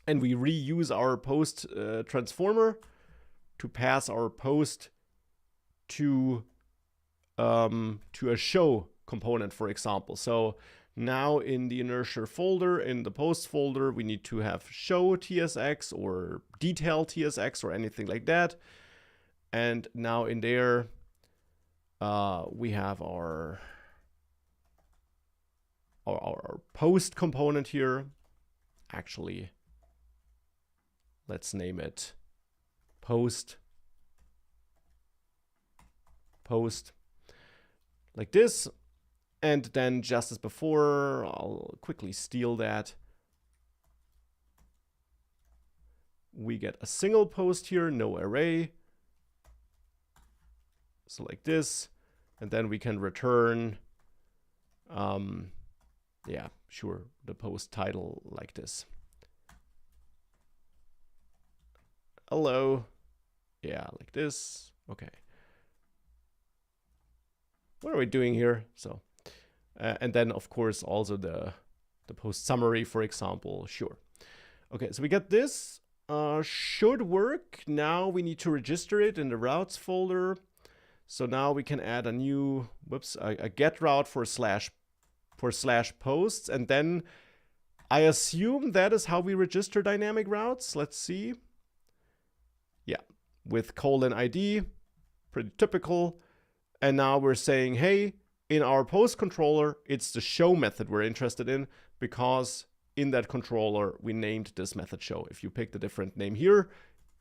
And we reuse our post transformer to pass our post to a show component, for example. So now in the Inertia folder, in the post folder, we need to have show TSX or detail TSX or anything like that. And now in there, we have our post component here. Actually, let's name it post like this. And then just as before, I'll quickly steal that. We get a single post here, no array. So like this. And then we can return, yeah, sure, the post title like this. Hello. Yeah, like this. Okay. What are we doing here? So, and then of course also the post summary, for example. Sure. Okay, so we get this. Should work. Now we need to register it in the routes folder. So now we can add a new, a get route for slash posts, and then I assume that is how we register dynamic routes. Let's see. Yeah, with colon ID, pretty typical. And now we're saying, hey, in our post controller, it's the show method we're interested in, because in that controller, we named this method show. If you picked a different name here,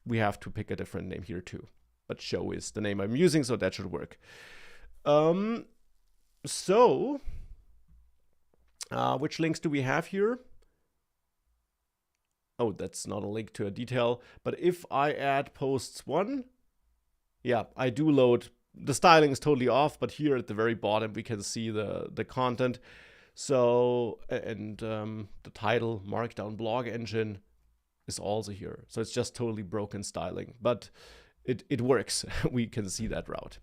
we have to pick a different name here too. But show is the name I'm using, so that should work. Which links do we have here? Oh, that's not a link to a detail. But if I add posts 1, yeah, I do load. The styling is totally off, but here at the very bottom, we can see the content. So, and the title, Markdown blog engine, is also here. So it's just totally broken styling, but it works. We can see that route.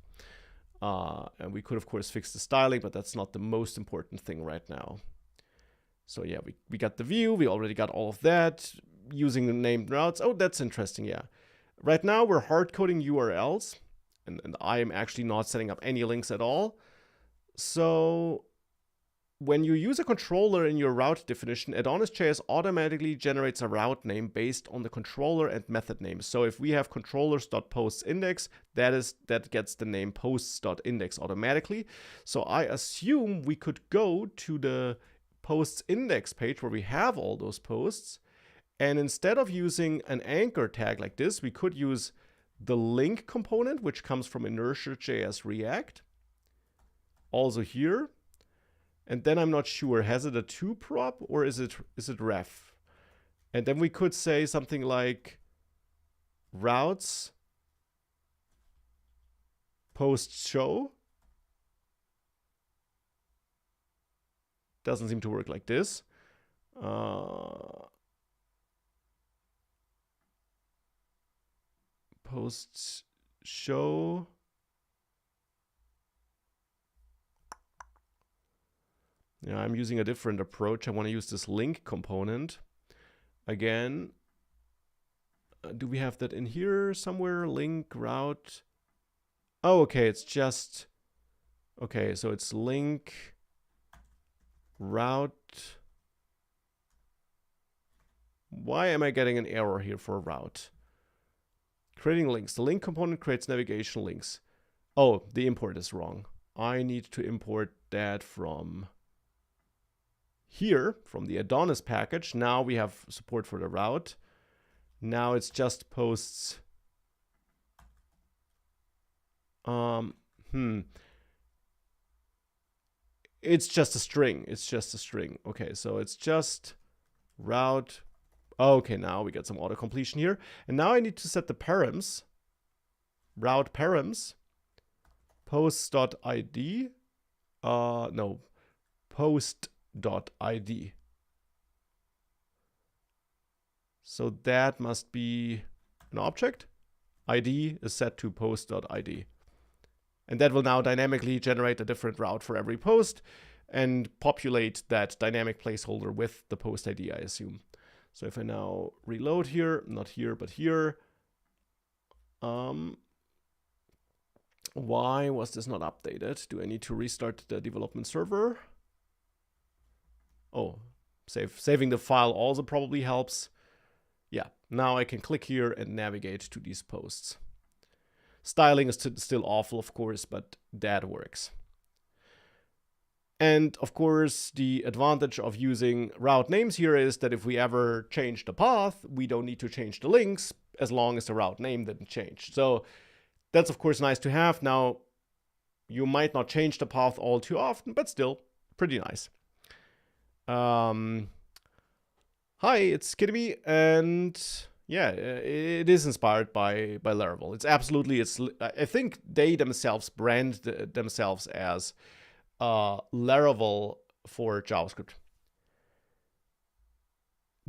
And we could, of course, fix the styling, but that's not the most important thing right now. So yeah, we got the view. We already got all of that using the named routes. Oh, that's interesting, yeah. Right now, we're hard coding URLs, and I am actually not setting up any links at all. So when you use a controller in your route definition, AdonisJS automatically generates a route name based on the controller and method names. So if we have controllers.postIndex, that gets the name posts.index automatically. So I assume we could go to the posts index page where we have all those posts, and instead of using an anchor tag like this, we could use the link component, which comes from Inertia.js React. Also here. And then I'm not sure, has it a to prop or is it ref? And then we could say something like routes post show. Doesn't seem to work like this. Post show. Yeah, I'm using a different approach. I want to use this link component. Again, do we have that in here somewhere? Link, route. Oh, okay, it's just, okay, so it's link, route. Why am I getting an error here for route? Creating links. The link component creates navigation links. Oh, the import is wrong. I need to import that from here, from the Adonis package. Now we have support for the route. Now it's just posts. It's just a string. It's just a string. Okay, so it's just route. Okay, now we get some auto completion here. And now I need to set the params. Route params. Posts.id. No. Post.id. So that must be an object. ID is set to post.id. And that will now dynamically generate a different route for every post and populate that dynamic placeholder with the post ID, I assume. So if I now reload here, not here, but here, why was this not updated? Do I need to restart the development server? Oh, saving the file also probably helps. Yeah, now I can click here and navigate to these posts. Styling is still awful, of course, but that works. And of course, the advantage of using route names here is that if we ever change the path, we don't need to change the links as long as the route name didn't change. So that's of course nice to have. Now, you might not change the path all too often, but still pretty nice. Hi, it's Kidby, and yeah, it is inspired by Laravel. It's absolutely, I think they themselves brand themselves as Laravel for JavaScript.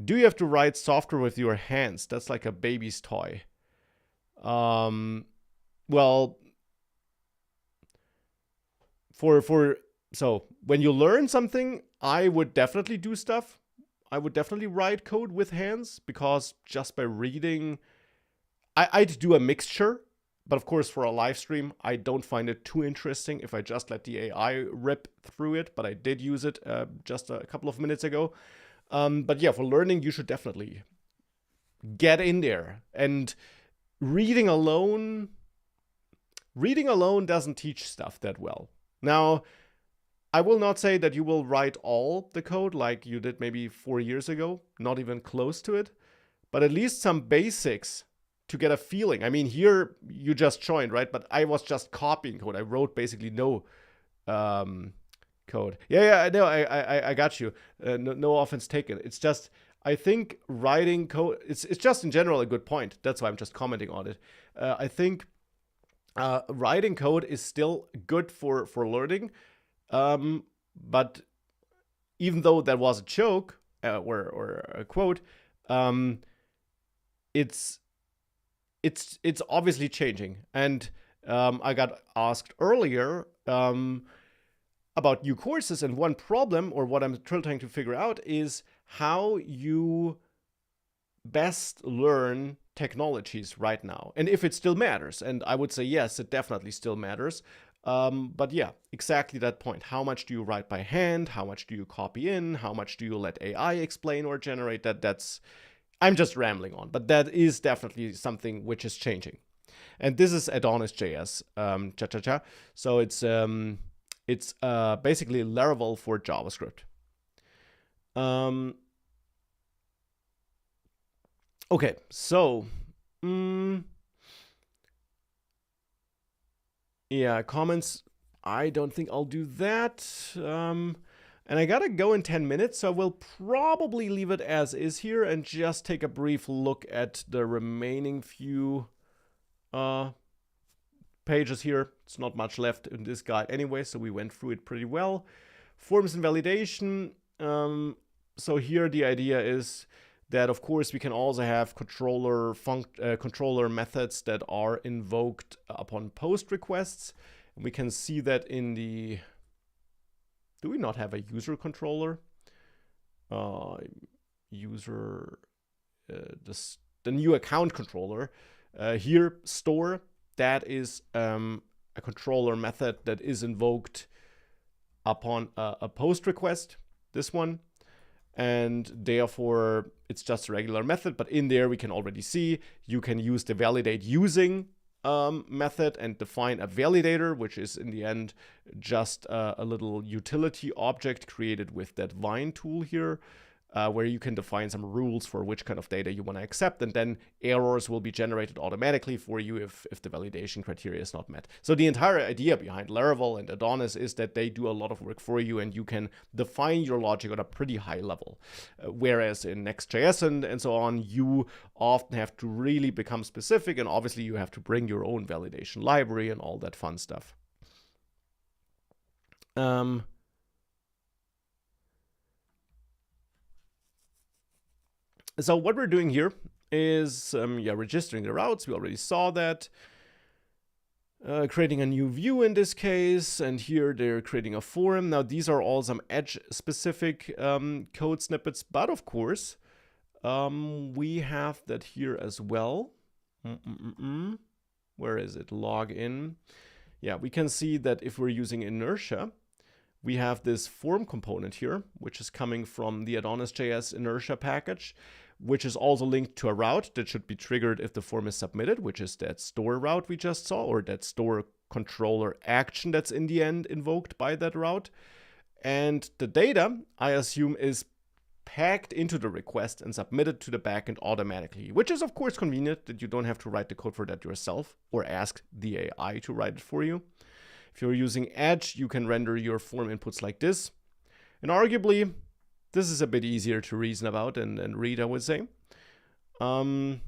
Do you have to write software with your hands? That's like a baby's toy. Well, so when you learn something, I would definitely do stuff. I would definitely write code with hands, because just by reading, I'd do a mixture. But of course, for a live stream, I don't find it too interesting if I just let the AI rip through it. But I did use it just a couple of minutes ago. But yeah, for learning, you should definitely get in there. And reading alone doesn't teach stuff that well. Now, I will not say that you will write all the code like you did maybe 4 years ago, not even close to it, but at least some basics to get a feeling. I mean, here you just joined, right? But I was just copying code. I wrote basically no code. Yeah, no, I got you. No offense taken. It's just I think writing code, it's just in general a good point. That's why I'm just commenting on it. I think writing code is still good for learning. But even though that was a joke or a quote, it's obviously changing. And I got asked earlier about new courses, and one problem, or what I'm trying to figure out, is how you best learn technologies right now, and if it still matters. And I would say yes, it definitely still matters. But yeah, exactly that point. How much do you write by hand? How much do you copy in? How much do you let AI explain or generate that? I'm just rambling on, but that is definitely something which is changing. And this is AdonisJS, So it's basically Laravel for JavaScript. Okay, so yeah, comments. I don't think I'll do that. And I gotta go in 10 minutes, so we'll probably leave it as is here and just take a brief look at the remaining few pages here. It's not much left in this guide anyway, so we went through it pretty well. Forms and validation. So here the idea is that, of course, we can also have controller methods that are invoked upon post requests. And we can see that in the... Do we not have a user controller? The new account controller. Here, store, that is a controller method that is invoked upon a post request, this one. And therefore, it's just a regular method. But in there, we can already see you can use the validate using method and define a validator, which is in the end just a little utility object created with that Vine tool here, where you can define some rules for which kind of data you want to accept, and then errors will be generated automatically for you if the validation criteria is not met. So the entire idea behind Laravel and Adonis is that they do a lot of work for you, and you can define your logic on a pretty high level. Whereas in Next.js and so on, you often have to really become specific, and obviously you have to bring your own validation library and all that fun stuff. So what we're doing here is registering the routes. We already saw that. Creating a new view in this case, and here they're creating a form. Now these are all some edge-specific code snippets, but of course we have that here as well. Where is it? Login. Yeah, we can see that if we're using Inertia, we have this form component here, which is coming from the AdonisJS Inertia package, which is also linked to a route that should be triggered if the form is submitted, which is that store route we just saw, or that store controller action that's in the end invoked by that route. And the data, I assume, is packed into the request and submitted to the backend automatically, which is of course convenient that you don't have to write the code for that yourself or ask the AI to write it for you. If you're using Edge, you can render your form inputs like this. And arguably, this is a bit easier to reason about and read, I would say. And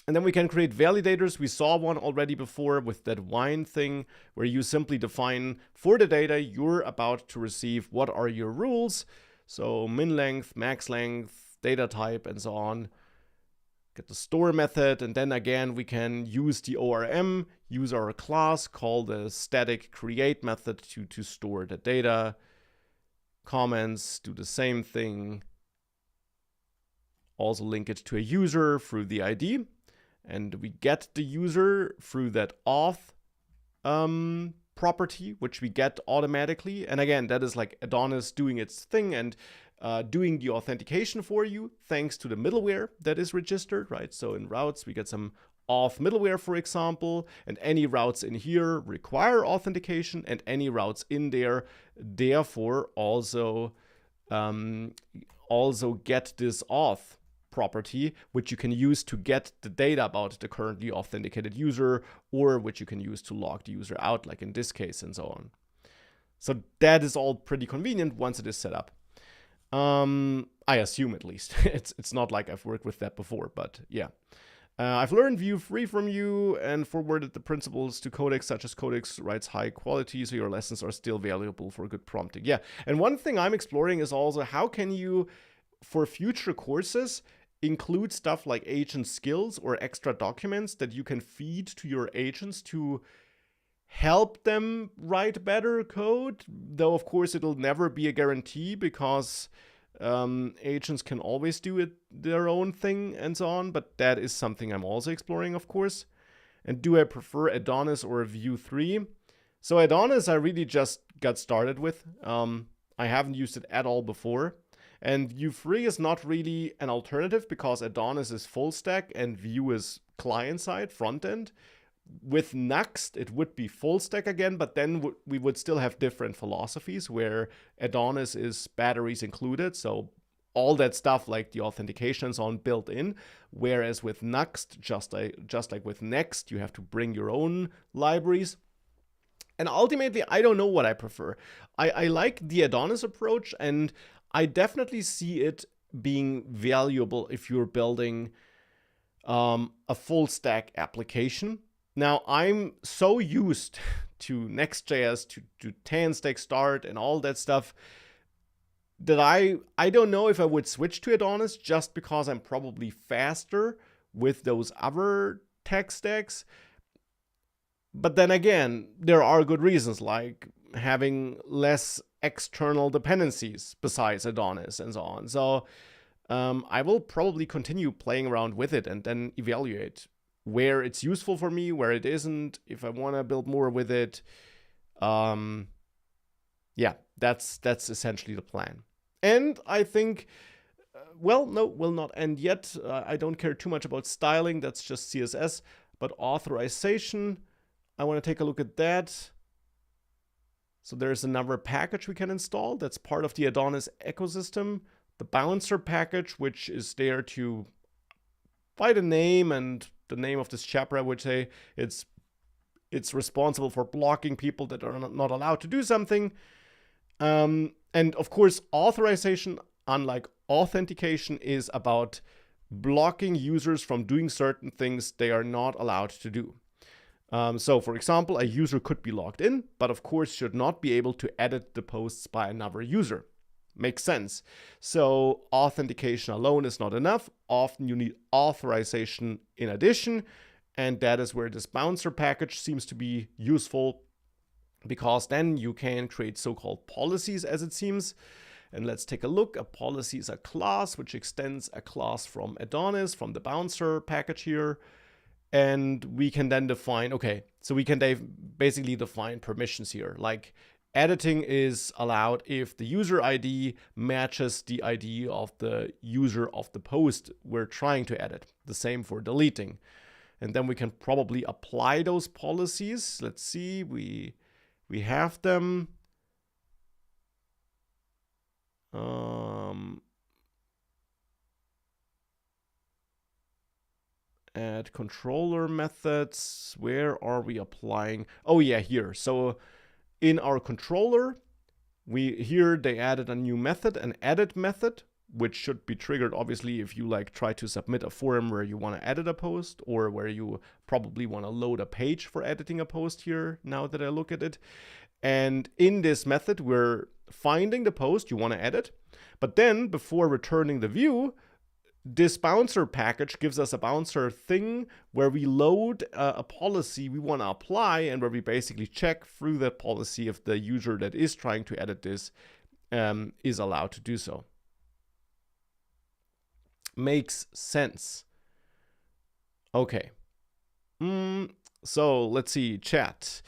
then we can create validators. We saw one already before with that Vine thing, where you simply define for the data you're about to receive what are your rules. So min length, max length, data type, and so on. Get the store method, and then again we can use the ORM, use our class, call the static create method to store the data. Comments, do the same thing. Also link it to a user through the ID, and we get the user through that auth property, which we get automatically. And again, that is like Adonis doing its thing and doing the authentication for you thanks to the middleware that is registered, right? So in routes, we get some auth middleware, for example, and any routes in here require authentication, and any routes in there therefore also get this auth property, which you can use to get the data about the currently authenticated user, or which you can use to log the user out, like in this case, and so on. So that is all pretty convenient once it is set up. I assume at least. It's not like I've worked with that before, but yeah. I've learned Vue 3 from you and forwarded the principles to Codex, such as Codex writes high quality, so your lessons are still valuable for good prompting. Yeah, and one thing I'm exploring is also how can you, for future courses, include stuff like agent skills or extra documents that you can feed to your agents to help them write better code, though of course it'll never be a guarantee because agents can always do it their own thing and so on, but that is something I'm also exploring, of course. And do I prefer Adonis or Vue 3? So Adonis I really just got started with. I haven't used it at all before. And Vue 3 is not really an alternative because Adonis is full stack and Vue is client-side, front-end. With Next, it would be full stack again, but then we would still have different philosophies where Adonis is batteries included. So all that stuff like the authentication and so on built in. Whereas with Next, just like with Next, you have to bring your own libraries. And ultimately, I don't know what I prefer. I like the Adonis approach, and I definitely see it being valuable if you're building a full stack application. Now, I'm so used to Next.js, to tan-stack start and all that stuff that I don't know if I would switch to Adonis just because I'm probably faster with those other tech stacks. But then again, there are good reasons like having less external dependencies besides Adonis and so on. So I will probably continue playing around with it and then evaluate where it's useful for me, where it isn't, if I want to build more with it. Yeah, that's essentially the plan. And I think, well, no, will not end yet. I don't care too much about styling. That's just CSS. But authorization, I want to take a look at that. So there's another package we can install that's part of the Adonis ecosystem. The bouncer package, which is there to, by the name and the name of this chapter, I would say it's responsible for blocking people that are not allowed to do something. And of course, authorization, unlike authentication, is about blocking users from doing certain things they are not allowed to do. So, for example, a user could be logged in, but of course should not be able to edit the posts by another user. Makes sense. So authentication alone is not enough. Often you need authorization in addition. And that is where this bouncer package seems to be useful, because then you can create so-called policies, as it seems. And let's take a look. A policy is a class which extends a class from Adonis, from the bouncer package here. And we can then define, okay, so we can basically define permissions here. Like editing is allowed if the user ID matches the ID of the user of the post we're trying to edit. The same for deleting. And then we can probably apply those policies. Let's see, we have them. Add controller methods. Where are we applying? Oh yeah, here. So in our controller, here they added a new method, an edit method, which should be triggered obviously if you like try to submit a form where you want to edit a post, or where you probably want to load a page for editing a post here, now that I look at it. And in this method, we're finding the post you want to edit, but then before returning the view, this bouncer package gives us a bouncer thing where we load a policy we want to apply, and where we basically check through that policy if the user that is trying to edit this is allowed to do so. Makes sense. Okay. So let's see, chat.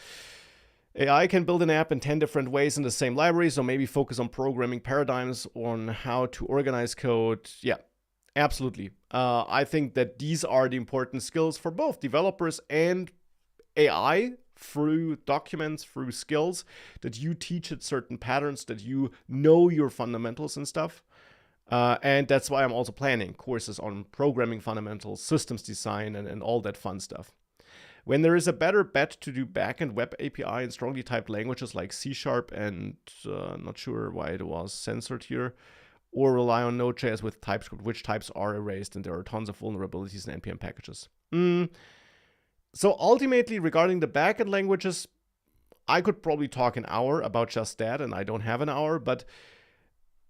AI can build an app in 10 different ways in the same library, so maybe focus on programming paradigms, on how to organize code. Yeah. Absolutely. I think that these are the important skills for both developers and AI, through documents, through skills, that you teach it certain patterns, that you know your fundamentals and stuff. And that's why I'm also planning courses on programming fundamentals, systems design, and all that fun stuff. When there is a better bet to do backend web API in strongly typed languages like C# and not sure why it was censored here, or rely on Node.js with TypeScript, which types are erased, and there are tons of vulnerabilities in NPM packages. So ultimately, regarding the backend languages, I could probably talk an hour about just that, and I don't have an hour, but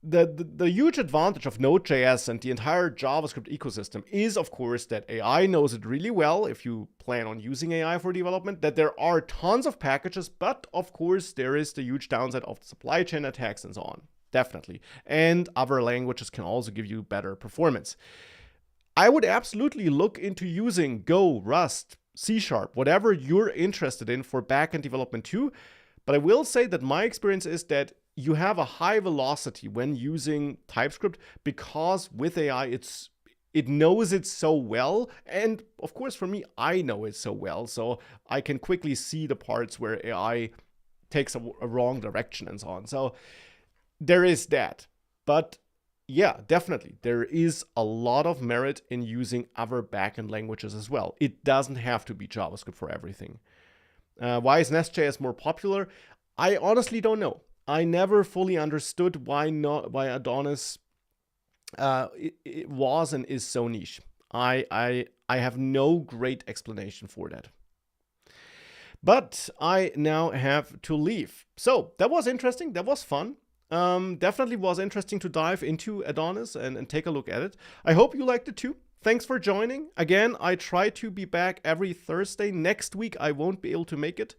the huge advantage of Node.js and the entire JavaScript ecosystem is, of course, that AI knows it really well if you plan on using AI for development, that there are tons of packages, but of course, there is the huge downside of the supply chain attacks and so on. Definitely. And other languages can also give you better performance. I would absolutely look into using Go, Rust, C#, whatever you're interested in for backend development too. But I will say that my experience is that you have a high velocity when using TypeScript because with AI, it knows it so well. And of course, for me, I know it so well. So I can quickly see the parts where AI takes a wrong direction and so on. So there is that. But yeah, definitely. There is a lot of merit in using other backend languages as well. It doesn't have to be JavaScript for everything. Why is Nest.js more popular? I honestly don't know. I never fully understood why Adonis it was and is so niche. I have no great explanation for that. But I now have to leave. So that was interesting. That was fun. Definitely was interesting to dive into Adonis and take a look at it. I hope you liked it too. Thanks for joining. Again, I try to be back every Thursday. Next week, I won't be able to make it.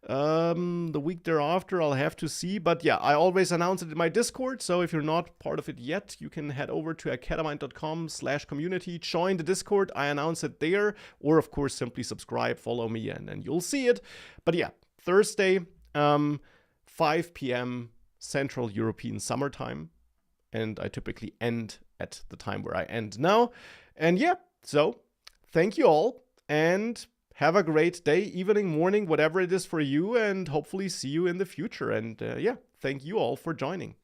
The week thereafter, I'll have to see. But yeah, I always announce it in my Discord. So if you're not part of it yet, you can head over to academind.com/community, join the Discord. I announce it there. Or of course, simply subscribe, follow me, and then you'll see it. But yeah, Thursday, 5 p.m. Central European summertime. And I typically end at the time where I end now. And yeah, so thank you all and have a great day, evening, morning, whatever it is for you, and hopefully see you in the future. And yeah, thank you all for joining.